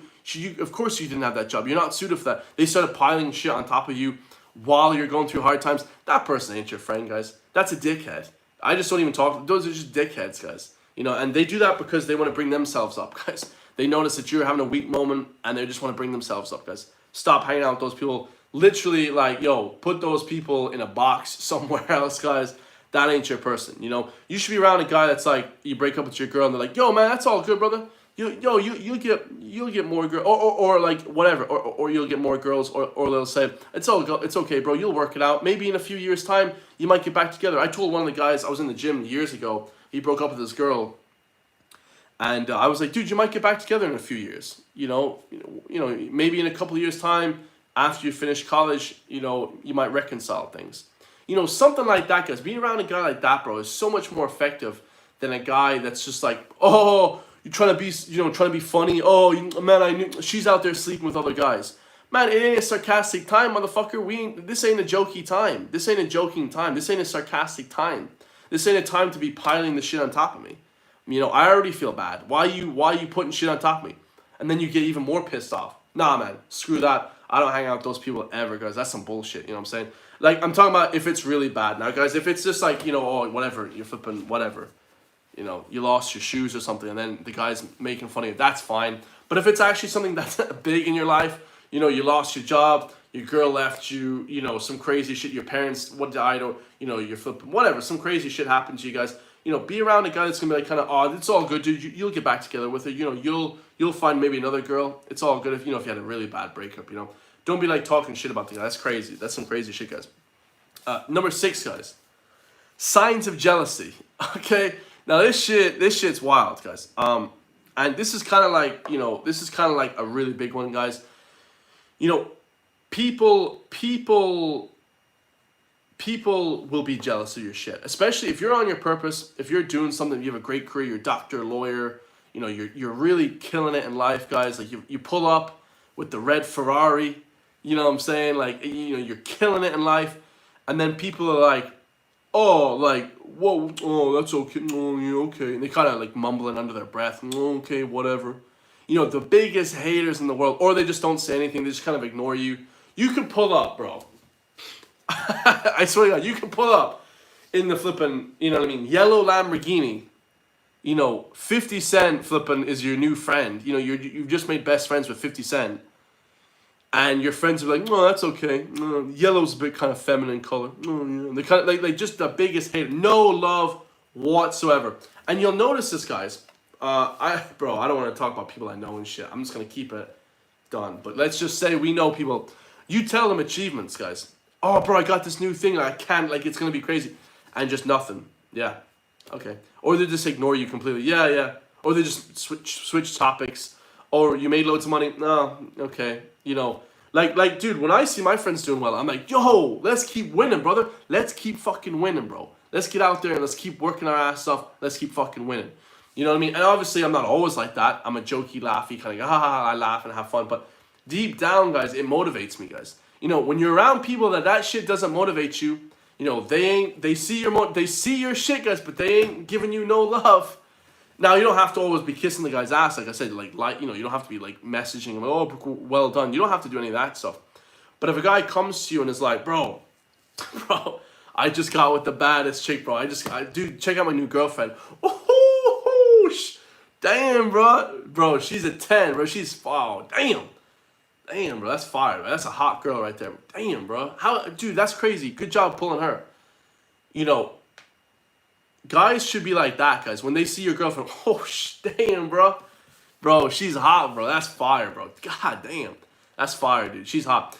of course you didn't have that job, you're not suited for that. They started piling shit on top of you while you're going through hard times. That person ain't your friend, guys. That's a dickhead. I just don't even talk. Those are just dickheads, guys. And they do that because they want to bring themselves up, guys. They notice that you're having a weak moment and they just want to bring themselves up, guys. Stop hanging out with those people. Literally, like, put those people in a box somewhere else, guys. That ain't your person, You should be around a guy that's like, you break up with your girl and they're like, yo, man, that's all good, brother. You'll get more girls, or like whatever, or you'll get more girls, or they'll say it's okay, bro. You'll work it out. Maybe in a few years' time you might get back together. I told one of the guys, I was in the gym years ago. He broke up with his girl, and I was like, dude, you might get back together in a few years. Maybe in a couple of years' time after you finish college, you might reconcile things. Something like that, guys. Being around a guy like that, bro, is so much more effective than a guy that's just like, oh, you're trying to be funny. Oh, man, I knew she's out there sleeping with other guys. Man, it ain't a sarcastic time, motherfucker. This ain't a jokey time. This ain't a joking time. This ain't a sarcastic time. This ain't a time to be piling the shit on top of me. I already feel bad. Why you putting shit on top of me? And then you get even more pissed off. Nah, man, screw that. I don't hang out with those people ever, guys. That's some bullshit. You know what I'm saying? Like, I'm talking about if it's really bad. Now, guys, if it's just like, oh, whatever, you're flipping whatever. You lost your shoes or something, and then the guy's making fun of you. That's fine. But if it's actually something that's big in your life, you lost your job, your girl left you, some crazy shit, your parents died, or, you're flipping, whatever, some crazy shit happened to you guys, be around a guy that's going to be like kind of, oh, it's all good, dude, you'll get back together with her, you'll find maybe another girl, it's all good if you had a really bad breakup, Don't be like talking shit about the guy, that's crazy, that's some crazy shit, guys. Number 6, guys, signs of jealousy, okay? Now this shit's wild, guys. And this is kind of like, a really big one, guys. People will be jealous of your shit, especially if you're on your purpose, if you're doing something, you have a great career, you're a doctor, lawyer, you're really killing it in life, guys. Like you pull up with the red Ferrari, you know what I'm saying? Like, you're killing it in life, and then people are like, oh, like, whoa, oh, that's okay, oh, yeah, okay. And they kind of like mumbling under their breath, oh, okay, whatever. The biggest haters in the world, or they just don't say anything, they just kind of ignore you. You can pull up, bro. I swear to God, you can pull up in the flipping, yellow Lamborghini. 50 Cent flipping is your new friend. You've just made best friends with 50 Cent. And your friends are like, oh, that's okay. Yellow's a bit kind of feminine color. Oh, yeah. They kind of like just the biggest hater. No love whatsoever. And you'll notice this, guys. I don't want to talk about people I know and shit. I'm just gonna keep it done. But let's just say we know people. You tell them achievements, guys. Oh, bro, I got this new thing. I can't. Like, it's gonna be crazy, and just nothing. Yeah, okay. Or they just ignore you completely. Yeah. Or they just switch topics. Or you made loads of money. No, okay. Like, dude, when I see my friends doing well, I'm like, yo, let's keep winning, brother. Let's keep fucking winning, bro. Let's get out there and let's keep working our ass off. Let's keep fucking winning. You know what I mean? And obviously, I'm not always like that. I'm a jokey, laughy kind of guy. I laugh and have fun. But deep down, guys, it motivates me, guys. When you're around people that shit doesn't motivate you, they see your shit, guys, but they ain't giving you no love. Now, you don't have to always be kissing the guy's ass, like I said, you don't have to be, like, messaging him, oh, well done. You don't have to do any of that stuff. But if a guy comes to you and is like, bro, I just got with the baddest chick, bro. Dude, check out my new girlfriend. Oh, damn, bro. Bro, she's a 10, bro. Damn, bro, that's fire, bro. That's a hot girl right there. Damn, bro. Dude, that's crazy. Good job pulling her. Guys should be like that, guys. When they see your girlfriend, oh, damn, bro. Bro, she's hot, bro. That's fire, bro. God damn. That's fire, dude. She's hot.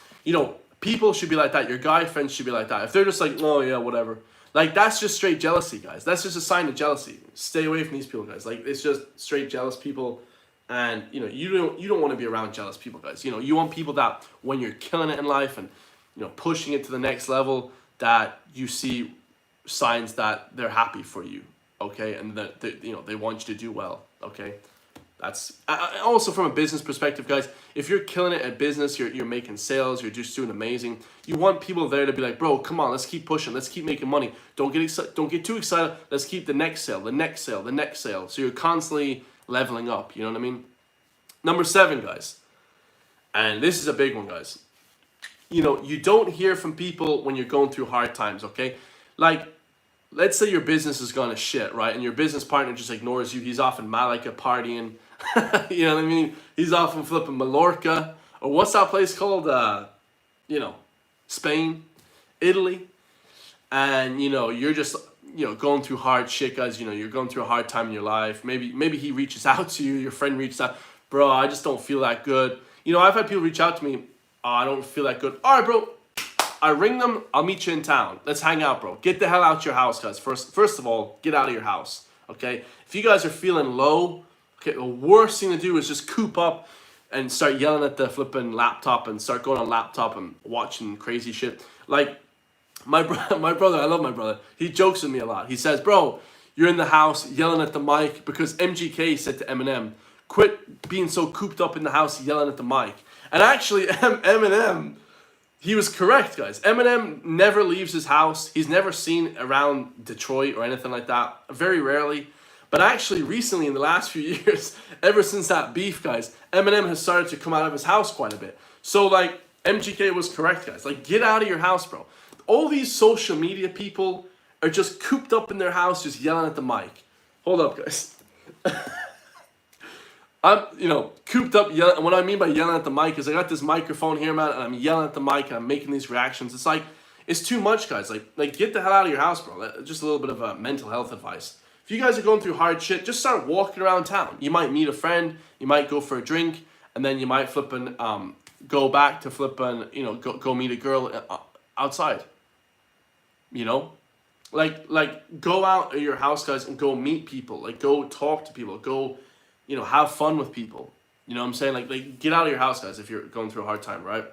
People should be like that. Your guy friends should be like that. If they're just like, oh, yeah, whatever. Like, that's just straight jealousy, guys. That's just a sign of jealousy. Stay away from these people, guys. Like, it's just straight jealous people. And, you don't want to be around jealous people, guys. You want people that when you're killing it in life and, pushing it to the next level, that you see signs that they're happy for you, okay, and that they want you to do well, okay. That's also from a business perspective, guys. If you're killing it at business, you're making sales, you're just doing amazing. You want people there to be like, bro, come on, let's keep pushing, let's keep making money. Don't get excited, don't get too excited. Let's keep the next sale, the next sale, the next sale. So you're constantly leveling up. You know what I mean? Number 7, guys, and this is a big one, guys. You know, you don't hear from people when you're going through hard times. Okay, like, let's say your business is gone to shit, right? And your business partner just ignores you. He's off in Malaga partying. You know what I mean? He's off in flipping Mallorca. Or what's that place called? You know, Spain, Italy. And, you know, you're just, you know, going through hard shit, guys. You know, you're going through a hard time in your life. Maybe he reaches out to you. Your friend reaches out. Bro, I just don't feel that good. You know, I've had people reach out to me. Oh, I don't feel that good. All right, bro. I ring them. I'll meet you in town. Let's hang out, bro. Get the hell out your house, guys. First of all, get out of your house, okay? If you guys are feeling low, okay, the worst thing to do is just coop up and start yelling at the flipping laptop and start going on laptop and watching crazy shit. Like, my brother, I love my brother. He jokes with me a lot. He says, bro, you're in the house yelling at the mic because MGK said to Eminem, quit being so cooped up in the house yelling at the mic. And actually, Eminem... he was correct, guys. Eminem never leaves his house. He's never seen around Detroit or anything like that. Very rarely. But actually, recently, in the last few years, ever since that beef, guys, Eminem has started to come out of his house quite a bit. So, like, MGK was correct, guys. Like, get out of your house, bro. All these social media people are just cooped up in their house just yelling at the mic. Hold up, guys. I'm, you know, cooped up yelling. And what I mean by yelling at the mic is I got this microphone here, man, and I'm yelling at the mic and I'm making these reactions. It's like, it's too much, guys. Like get the hell out of your house, bro. Just a little bit of mental health advice. If you guys are going through hard shit, just start walking around town. You might meet a friend, you might go for a drink, and then you might flipping go back to flipping, you know, go meet a girl outside. You know? Like go out of your house, guys, and go meet people. Like, go talk to people. Go, you know, have fun with people. You know what I'm saying? Like get out of your house, guys, if you're going through a hard time, right?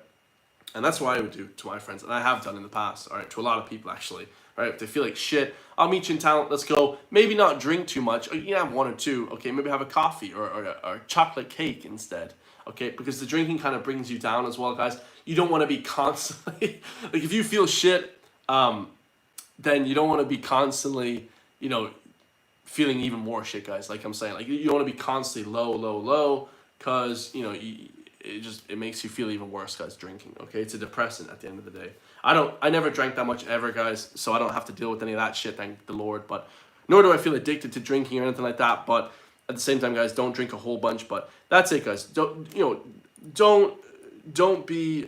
And that's what I would do to my friends, and I have done in the past, all right, to a lot of people, actually, right? If they feel like shit, I'll meet you in town, let's go. Maybe not drink too much, or, you know, have one or two, okay? Maybe have a coffee or chocolate cake instead, okay? Because the drinking kind of brings you down as well, guys. You don't want to be constantly, like, if you feel shit, then you don't want to be constantly, you know, feeling even more shit, guys. Like I'm saying, like, you don't want to be constantly low, because, you know, it makes you feel even worse, guys, drinking, okay? It's a depressant at the end of the day. I never drank that much ever, guys, so I don't have to deal with any of that shit, thank the Lord, but nor do I feel addicted to drinking or anything like that, but at the same time, guys, don't drink a whole bunch, but that's it, guys. Don't be,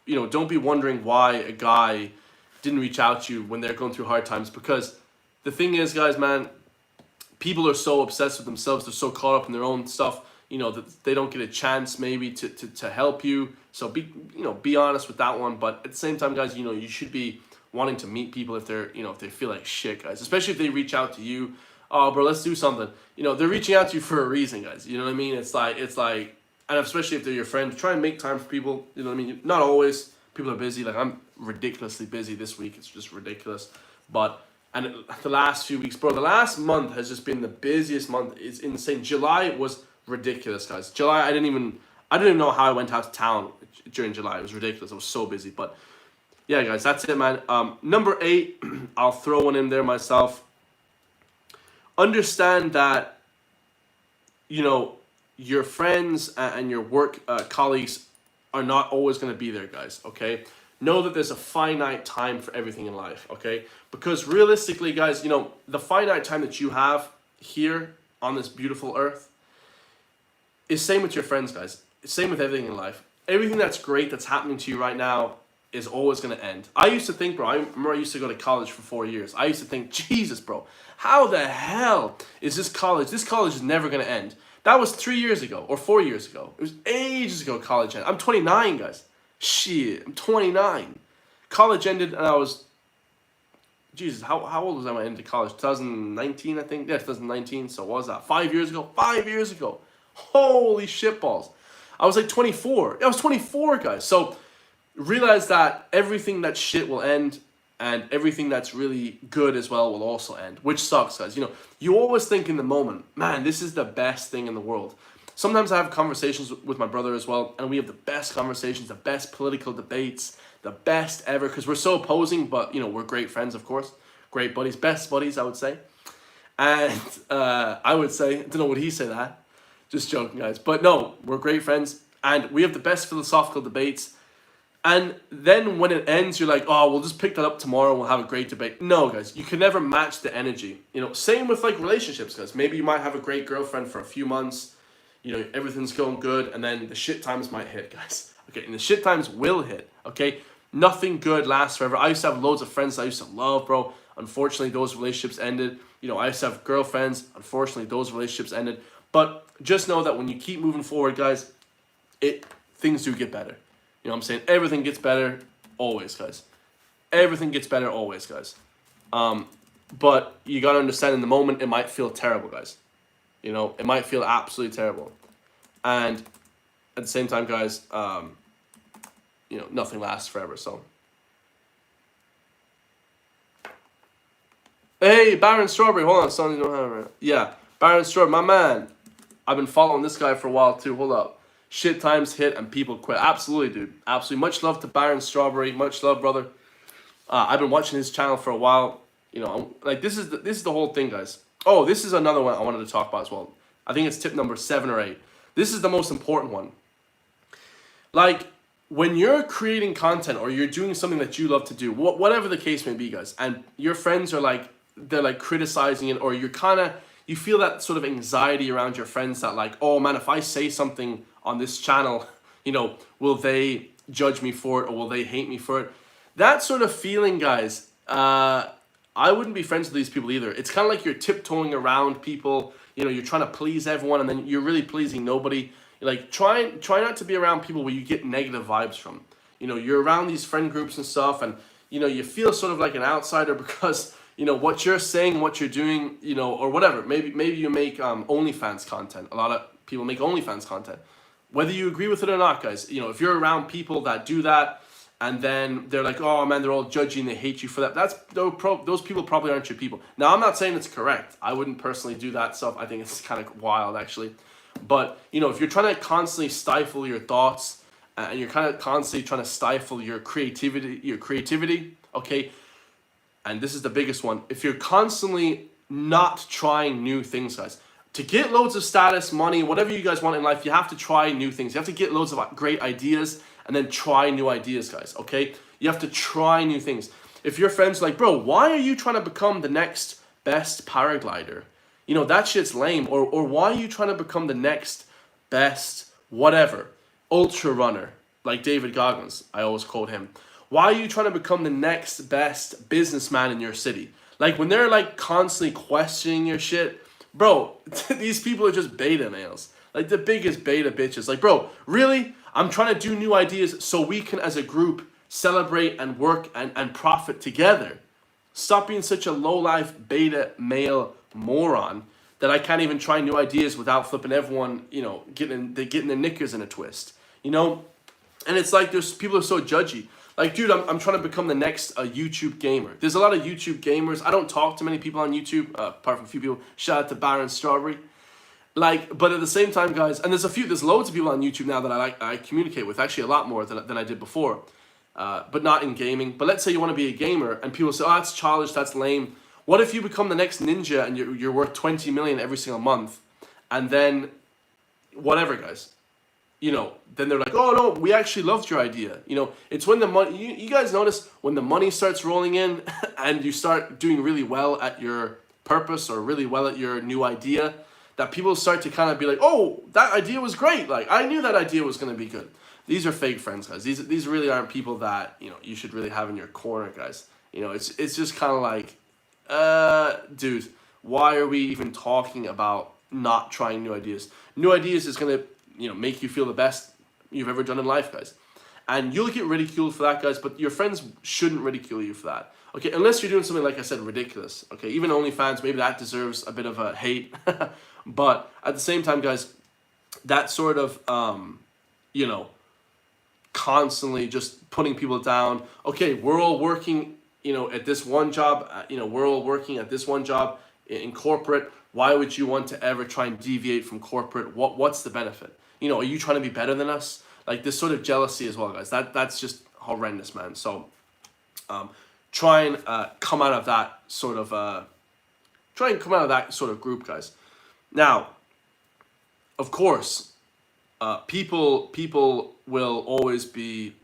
you know, don't be wondering why a guy didn't reach out to you when they're going through hard times, because the thing is, guys, man, people are so obsessed with themselves, they're so caught up in their own stuff, you know, that they don't get a chance maybe to help you. So be honest with that one. But at the same time, guys, you know, you should be wanting to meet people if they're, you know, if they feel like shit, guys. Especially if they reach out to you. Oh, bro, let's do something. You know, they're reaching out to you for a reason, guys. You know what I mean? It's like, and especially if they're your friends, try and make time for people. You know what I mean? Not always. People are busy. Like, I'm ridiculously busy this week. It's just ridiculous. And the last few weeks, bro, the last month has just been the busiest month. It's insane. July was ridiculous, guys. July, I didn't even know how I went out to town during July. It was ridiculous. I was so busy. But yeah, guys, that's it, man. Number 8, I'll throw one in there myself. Understand that, you know, your friends and your work colleagues are not always going to be there, guys, okay? Know that there's a finite time for everything in life, okay? Because realistically, guys, you know, the finite time that you have here on this beautiful earth is same with your friends, guys. It's same with everything in life. Everything that's great that's happening to you right now is always going to end. I used to think, bro, I remember I used to go to college for 4 years. I used to think, Jesus, bro, how the hell is this college? This college is never going to end. That was 3 years ago or 4 years ago. It was ages ago college ended. I'm 29, guys. Shit, I'm 29. College ended and I was, Jesus, how old was I when I ended college? 2019, I think? Yeah, 2019. So what was that? 5 years ago? 5 years ago. Holy shit balls. I was like 24. I was 24, guys. So realize that everything that shit will end. and everything that's really good as well will also end, which sucks, guys. You know, you always think in the moment, man, this is the best thing in the world. Sometimes I have conversations with my brother as well, and we have the best conversations, the best political debates, the best ever, because we're so opposing, but, you know, we're great friends, of course. Great buddies, best buddies, I would say. And I would say, I don't know, would he say that? Just joking, guys. But no, we're great friends, and we have the best philosophical debates. And then when it ends, you're like, oh, we'll just pick that up tomorrow and we'll have a great debate. No, guys, you can never match the energy. You know, same with like relationships, guys. Maybe you might have a great girlfriend for a few months. You know, everything's going good, and then the shit times might hit, guys. Okay, and the shit times will hit, okay? Nothing good lasts forever. I used to have loads of friends that I used to love, bro. Unfortunately, those relationships ended. You know, I used to have girlfriends. Unfortunately, those relationships ended. But just know that when you keep moving forward, guys, things do get better. You know what I'm saying? Everything gets better always, guys. Everything gets better always, guys. But you got to understand in the moment, it might feel terrible, guys. You know, it might feel absolutely terrible. And at the same time, guys, you know, nothing lasts forever, so. Hey, Baron Strawberry, hold on, son, you don't have it. Yeah, Baron Strawberry, my man. I've been following this guy for a while, too. Hold up. Shit times hit and people quit. Absolutely, dude. Absolutely. Much love to Baron Strawberry. Much love, brother. I've been watching his channel for a while. You know, like, this is the whole thing, guys. Oh, this is another one I wanted to talk about as well. I think it's tip number 7 or 8. This is the most important one. Like, when you're creating content or you're doing something that you love to do, whatever the case may be, guys, and your friends are like, they're like criticizing it, or you're kind of, you feel that sort of anxiety around your friends that like, oh man, if I say something on this channel, you know, will they judge me for it or will they hate me for it? That sort of feeling, guys, I wouldn't be friends with these people either. It's kind of like you're tiptoeing around people. You know, you're trying to please everyone and then you're really pleasing nobody. Like, try not to be around people where you get negative vibes from. You know, you're around these friend groups and stuff, and, you know, you feel sort of like an outsider because, you know, what you're saying, what you're doing, you know, or whatever. Maybe you make OnlyFans content. A lot of people make OnlyFans content. Whether you agree with it or not, guys, you know, if you're around people that do that, and then they're like, oh man, they're all judgy and they hate you for that. Those people probably aren't your people. Now, I'm not saying it's correct. I wouldn't personally do that stuff. I think it's kind of wild, actually. But, you know, if you're trying to constantly stifle your thoughts and you're kind of constantly trying to stifle your creativity, okay, and this is the biggest one, if you're constantly not trying new things, guys, to get loads of status, money, whatever you guys want in life, you have to try new things. You have to get loads of great ideas and then try new ideas, guys, okay? You have to try new things. If your friend's like, bro, why are you trying to become the next best paraglider? You know, that shit's lame. Or why are you trying to become the next best whatever, ultra runner, like David Goggins? I always quote him. Why are you trying to become the next best businessman in your city? Like, when they're like constantly questioning your shit, bro, these people are just beta males. Like, the biggest beta bitches. Like, bro, really? I'm trying to do new ideas so we can, as a group, celebrate and work and profit together. Stop being such a low-life beta male moron that I can't even try new ideas without flipping everyone, you know, getting their knickers in a twist, you know? And it's like there's people are so judgy. Like, dude, I'm trying to become the next YouTube gamer. There's a lot of YouTube gamers. I don't talk to many people on YouTube, apart from a few people. Shout out to Baron Strawberry. Like, but at the same time, guys, and there's loads of people on YouTube now that I communicate with, actually a lot more than I did before, but not in gaming. But let's say you want to be a gamer, and people say, oh, that's childish, that's lame. What if you become the next ninja and you're worth 20 million every single month, and then whatever, guys, you know, then they're like, oh no, we actually loved your idea. You know, it's when the money, you guys notice when the money starts rolling in and you start doing really well at your purpose or really well at your new idea, that people start to kind of be like, oh, that idea was great. Like, I knew that idea was going to be good. These are fake friends, guys. These really aren't people that, you know, you should really have in your corner, guys. You know, it's just kind of like, dude, why are we even talking about not trying new ideas? New ideas is going to, you know, make you feel the best you've ever done in life, guys. And you'll get ridiculed for that, guys, but your friends shouldn't ridicule you for that. Okay, unless you're doing something, like I said, ridiculous. Okay, even OnlyFans, maybe that deserves a bit of a hate. But at the same time, guys, that sort of, you know, constantly just putting people down. Okay, we're all working, at this one job, we're all working at this one job in corporate. Why would you want to ever try and deviate from corporate? What's the benefit? Are you trying to be better than us? Like this sort of jealousy as well, guys. That's just horrendous, man. So try and come out of that sort of group, guys. Now, of course, people will always be,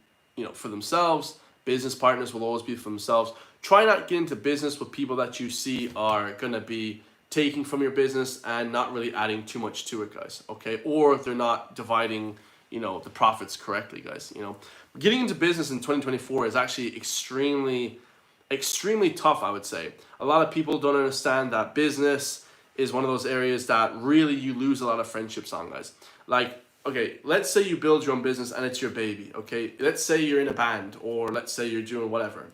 for themselves. Business partners will always be for themselves. Try not get into business with people that you see are gonna be taking from your business and not really adding too much to it, guys. Okay, or if they're not dividing, the profits correctly, guys. Getting into business in 2024 is actually extremely tough, I would say. A lot of people don't understand that business is one of those areas that really you lose a lot of friendships on, guys. Like, okay, let's say you build your own business and it's your baby, okay? Let's say you're in a band, or let's say you're doing whatever,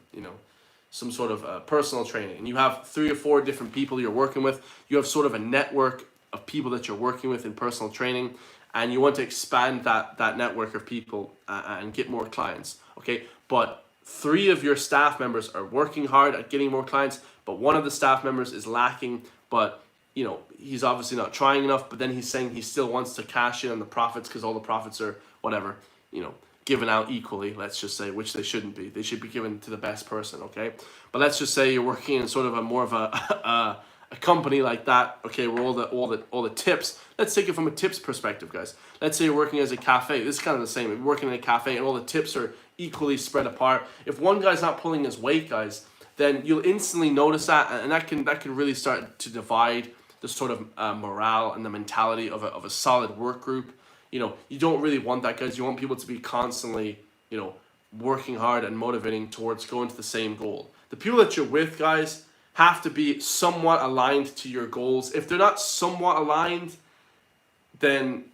some sort of personal training, and you have 3 or 4 different people you're working with. You have sort of a network of people that you're working with in personal training, and you want to expand that network of people and get more clients, okay? But 3 of your staff members are working hard at getting more clients, but one of the staff members is lacking, but he's obviously not trying enough, but then he's saying he still wants to cash in on the profits because all the profits are whatever, given out equally, let's just say, which they shouldn't be. They should be given to the best person, okay? But let's just say you're working in sort of a more of a company like that, okay, where all the tips. Let's take it from a tips perspective, guys. Let's say you're working as a cafe. This is kind of the same. You're working in a cafe and all the tips are equally spread apart. If one guy's not pulling his weight, guys, then you'll instantly notice that, and that can really start to divide the sort of morale and the mentality of a solid work group. You don't really want that, guys. You want people to be constantly, working hard and motivating towards going to the same goal. The people that you're with, guys, have to be somewhat aligned to your goals. If they're not somewhat aligned, then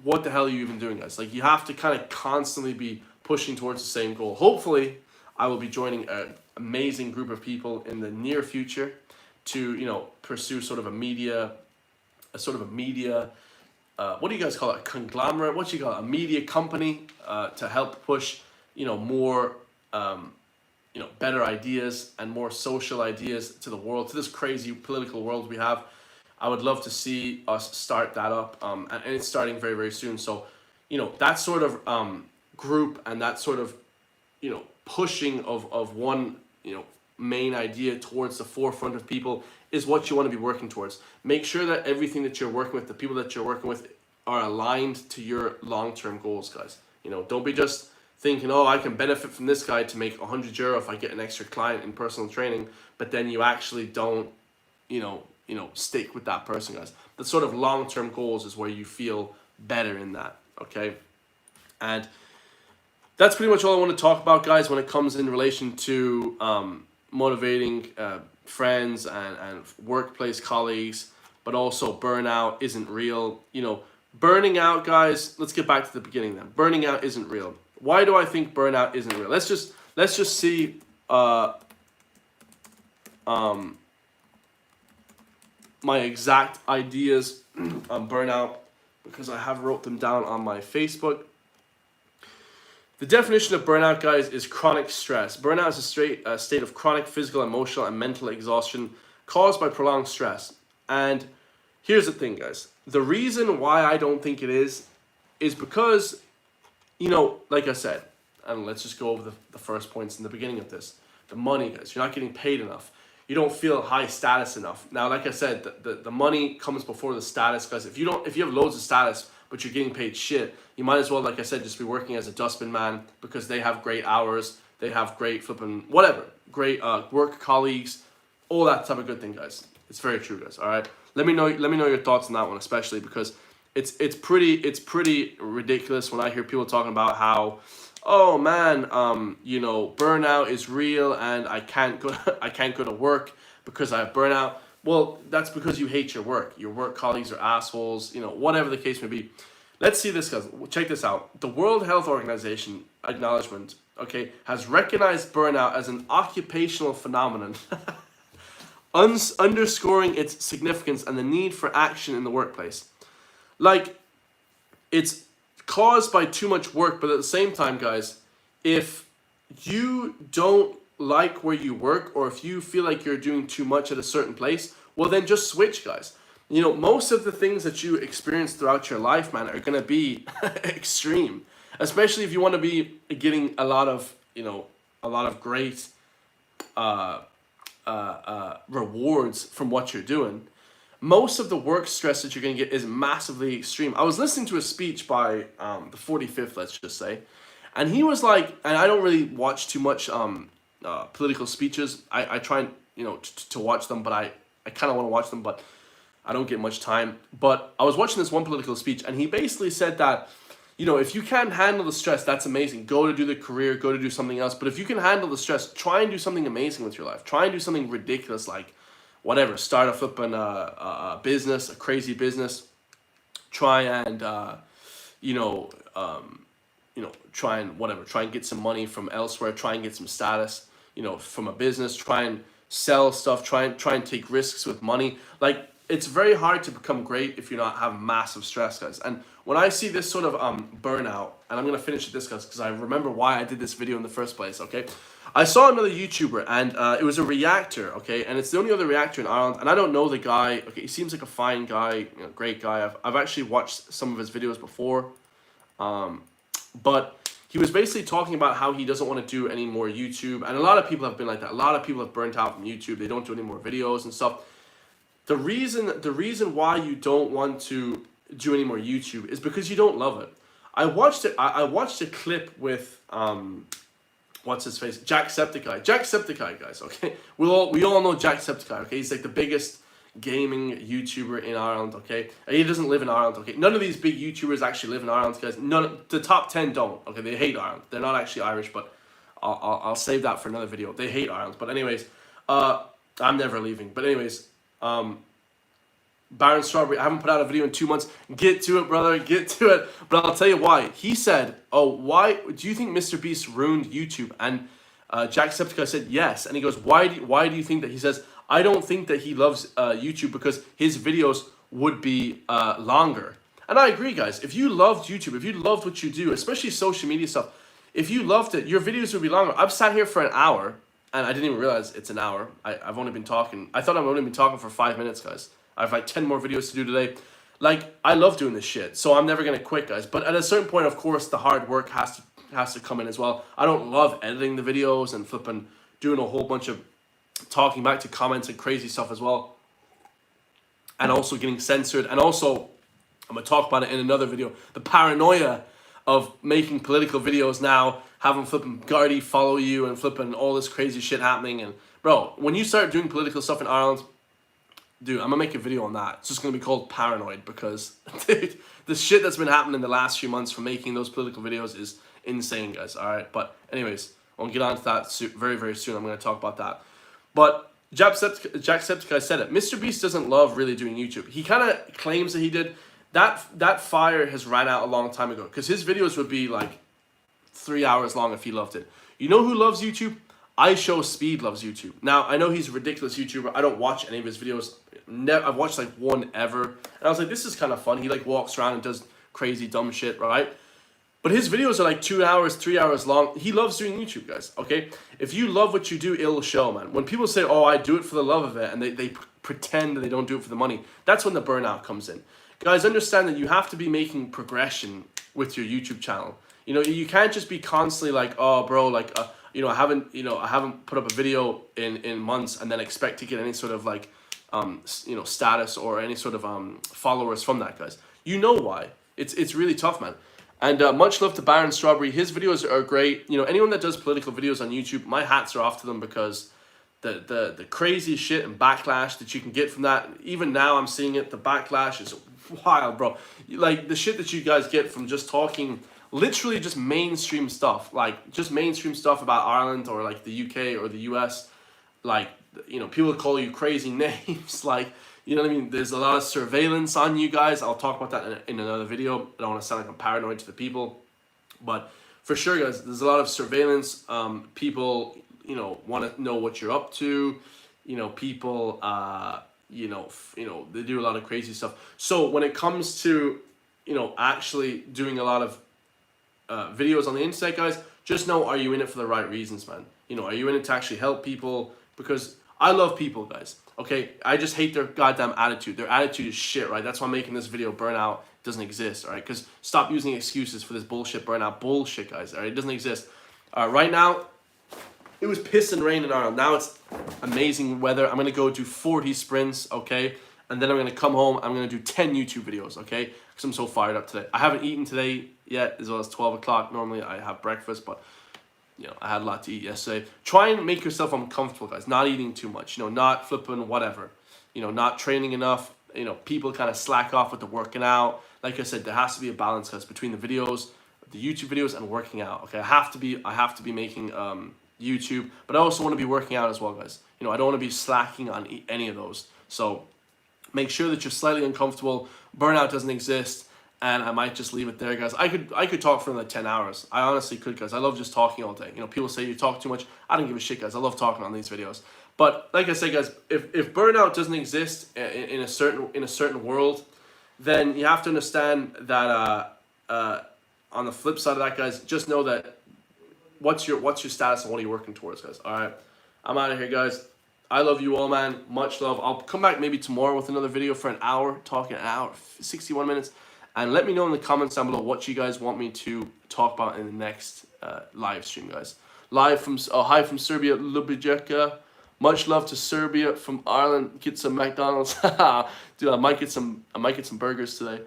what the hell are you even doing, guys? Like, you have to kind of constantly be pushing towards the same goal. Hopefully, I will be joining an amazing group of people in the near future to, pursue sort of a media, what do you guys call it? A conglomerate? What do you call it? A media company to help push, more, better ideas and more social ideas to the world, to this crazy political world we have. I would love to see us start that up, and it's starting very, very soon. So, that sort of group and that sort of, pushing of one, main idea towards the forefront of people is what you want to be working towards. Make sure that everything that you're working with, the people that you're working with, are aligned to your long-term goals, guys. Don't be just thinking, oh, I can benefit from this guy to make €100 if I get an extra client in personal training, but then you actually don't, stick with that person, guys. The sort of long-term goals is where you feel better in that, okay? And that's pretty much all I want to talk about, guys, when it comes in relation to motivating friends and workplace colleagues, but also burnout isn't real. Burning out, guys, let's get back to the beginning then. Burning out isn't real. Why do I think burnout isn't real? Let's just see my exact ideas on burnout, because I have wrote them down on my Facebook. The definition of burnout, guys, is chronic stress. Burnout is a state of chronic physical, emotional, and mental exhaustion caused by prolonged stress. And here's the thing, guys. The reason why I don't think it is because, like I said, and let's just go over the first points in the beginning of this. The money, guys. You're not getting paid enough. You don't feel high status enough. Now, like I said, the money comes before the status, guys. If you have loads of status, but you're getting paid shit, you might as well, like I said, just be working as a dustbin man, because they have great hours, they have great flipping whatever, great work colleagues, all that type of good thing, guys. It's very true, guys. All right, let me know your thoughts on that one, especially because it's pretty ridiculous when I hear people talking about how, oh man, burnout is real and I can't go to work because I have burnout. Well, that's because you hate your work. Your work colleagues are assholes, whatever the case may be. Let's see this, guys. Check this out. The World Health Organization acknowledgement, okay, has recognized burnout as an occupational phenomenon, underscoring its significance and the need for action in the workplace. Like, it's caused by too much work, but at the same time, guys, if you don't like where you work, or if you feel like you're doing too much at a certain place, well then just switch, guys. You know, most of the things that you experience throughout your life, man, are gonna be extreme. Especially if you want to be getting a lot of, you know, a lot of great rewards from what you're doing. Most of the work stress that you're gonna get is massively extreme. I was listening to a speech by the 45th, let's just say, and he was like, and I don't really watch too much political speeches. I try and, you know, to watch them, but I kind of want to watch them, but I don't get much time. But I was watching this one political speech, and he basically said that, you know, if you can't handle the stress, that's amazing. Go to do the career, go to do something else. But if you can handle the stress, try and do something amazing with your life. Try and do something ridiculous, like whatever. Start a flipping business, a crazy business. Try and try and whatever. Try and get some money from elsewhere. Try and get some status, you know, from a business. Try and sell stuff. Try and take risks with money. Like, it's very hard to become great if you're not having massive stress, guys. And when I see this sort of burnout, and I'm gonna finish with this, guys, because I remember why I did this video in the first place. Okay, I saw another YouTuber, and it was a reactor. Okay, and it's the only other reactor in Ireland, and I don't know the guy. Okay, he seems like a fine guy, you know, great guy. I've actually watched some of his videos before, but he was basically talking about how he doesn't want to do any more YouTube, and a lot of people have been like that. A lot of people have burnt out from YouTube. They don't do any more videos and stuff. The reason why you don't want to do any more YouTube is because you don't love it. I watched it. I watched a clip with what's his face, Jacksepticeye. Jacksepticeye, guys. Okay, we all know Jacksepticeye. Okay, he's like the biggest gaming YouTuber in Ireland. Okay, and he doesn't live in Ireland. Okay, none of these big YouTubers actually live in Ireland, guys. The top 10 don't. Okay, they hate Ireland. They're not actually Irish, but I'll save that for another video. They hate Ireland. But anyways, I'm never leaving. But anyways. Baron Strawberry, I haven't put out a video in 2 months. Get to it, brother, get to it. But I'll tell you why. He said, oh, why do you think Mr. Beast ruined YouTube? And Jacksepticeye said yes. And he goes, why do you think that? He says, I don't think that he loves YouTube because his videos would be longer. And I agree, guys. If you loved YouTube, if you loved what you do, especially social media stuff, if you loved it, your videos would be longer. I've sat here for an hour, and I didn't even realize it's an hour. I've only been talking. I thought I've only been talking for 5 minutes, guys. I have like 10 more videos to do today. Like, I love doing this shit, so I'm never gonna quit, guys. But at a certain point, of course, the hard work has to come in as well. I don't love editing the videos and flipping, doing a whole bunch of talking back to comments and crazy stuff as well. And also getting censored. And also, I'm gonna talk about it in another video. The paranoia of making political videos now, having flipping Gardy follow you and flipping all this crazy shit happening. And bro, when you start doing political stuff in Ireland, dude, I'm gonna make a video on that. It's just gonna be called Paranoid, because dude, the shit that's been happening in the last few months from making those political videos is insane, guys. All right, but anyways, I'll get on to that very, very soon. I'm gonna talk about that. But Jacksepticeye said it. Mr. Beast doesn't love really doing YouTube. He kind of claims that he did. That fire has ran out a long time ago, because his videos would be like 3 hours long if he loved it. You know who loves YouTube? iShowSpeed loves YouTube. Now, I know he's a ridiculous YouTuber. I don't watch any of his videos. I've watched like one ever. And I was like, this is kind of fun. He like walks around and does crazy dumb shit, right? But his videos are like 2 hours, 3 hours long. He loves doing YouTube, guys, okay? If you love what you do, it'll show, man. When people say, oh, I do it for the love of it, and they pretend that they don't do it for the money, that's when the burnout comes in. Guys, understand that you have to be making progression with your YouTube channel. You know, you can't just be constantly like, oh, bro, like, I haven't put up a video in months, and then expect to get any sort of like, status or any sort of followers from that, guys. You know why? It's really tough, man. And much love to Baron Strawberry. His videos are great. You know, anyone that does political videos on YouTube, my hats are off to them, because the crazy shit and backlash that you can get from that, even now I'm seeing it, the backlash is wild, bro. Like, the shit that you guys get from just talking literally just mainstream stuff, like just mainstream stuff about Ireland or like the UK or the US, like, you know, people call you crazy names, like, you know what I mean? There's a lot of surveillance on you guys. I'll talk about that in another video. I don't want to sound like I'm paranoid to the people, but for sure, guys, there's a lot of surveillance. People, you know, want to know what you're up to. You know, people, they do a lot of crazy stuff. So when it comes to, you know, actually doing a lot of videos on the internet, guys, just know, are you in it for the right reasons, man? You know, are you in it to actually help people? Because I love people, guys. Okay, I just hate their goddamn attitude. Their attitude is shit, right? That's why I'm making this video. Burnout doesn't exist, all right? Because stop using excuses for this bullshit burnout bullshit, guys. All right, it doesn't exist. Right now, it was piss and rain in Ireland. Now it's amazing weather. I'm gonna go do 40 sprints, okay? And then I'm gonna come home. I'm gonna do 10 YouTube videos, okay? Because I'm so fired up today. I haven't eaten today yet, as well as 12 o'clock. Normally I have breakfast, but you know, I had a lot to eat yesterday. Try and make yourself uncomfortable, guys. Not eating too much, you know, not flipping whatever, you know, not training enough. You know, people kind of slack off with the working out. Like I said, there has to be a balance, guys, between the videos, the YouTube videos, and working out. Okay, I have to be making YouTube, but I also want to be working out as well, guys. You know, I don't want to be slacking on any of those. So make sure that you're slightly uncomfortable. Burnout doesn't exist. And I might just leave it there, guys. I could talk for like 10 hours. I honestly could, guys. I love just talking all day. You know, people say you talk too much. I don't give a shit, guys. I love talking on these videos. But like I said, guys, if burnout doesn't exist in a certain world, then you have to understand that on the flip side of that, guys, just know that what's your status and what are you working towards, guys. All right, I'm out of here, guys. I love you all, man. Much love. I'll come back maybe tomorrow with another video for an hour, talking an hour, 61 minutes. And let me know in the comments down below what you guys want me to talk about in the next live stream, guys. Hi from Serbia, Ljubljana. Much love to Serbia from Ireland. Get some McDonald's. Dude, I might get some burgers today.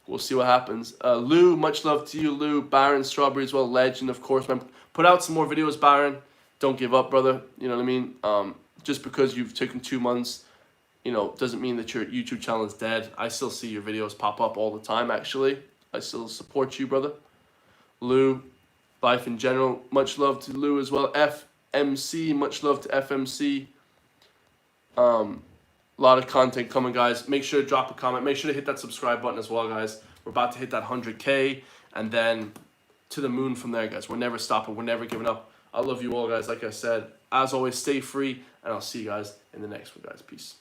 We'll see what happens. Lou, much love to you, Lou. Baron Strawberry as well, legend, of course, man. Put out some more videos, Baron. Don't give up, brother. You know what I mean? Just because you've taken 2 months, you know, doesn't mean that your YouTube channel is dead. I still see your videos pop up all the time, actually. I still support you, brother. Lou, life in general. Much love to Lou as well. FMC, much love to FMC. A lot of content coming, guys. Make sure to drop a comment. Make sure to hit that subscribe button as well, guys. We're about to hit that 100K. And then to the moon from there, guys. We're never stopping. We're never giving up. I love you all, guys. Like I said, as always, stay free. And I'll see you guys in the next one, guys. Peace.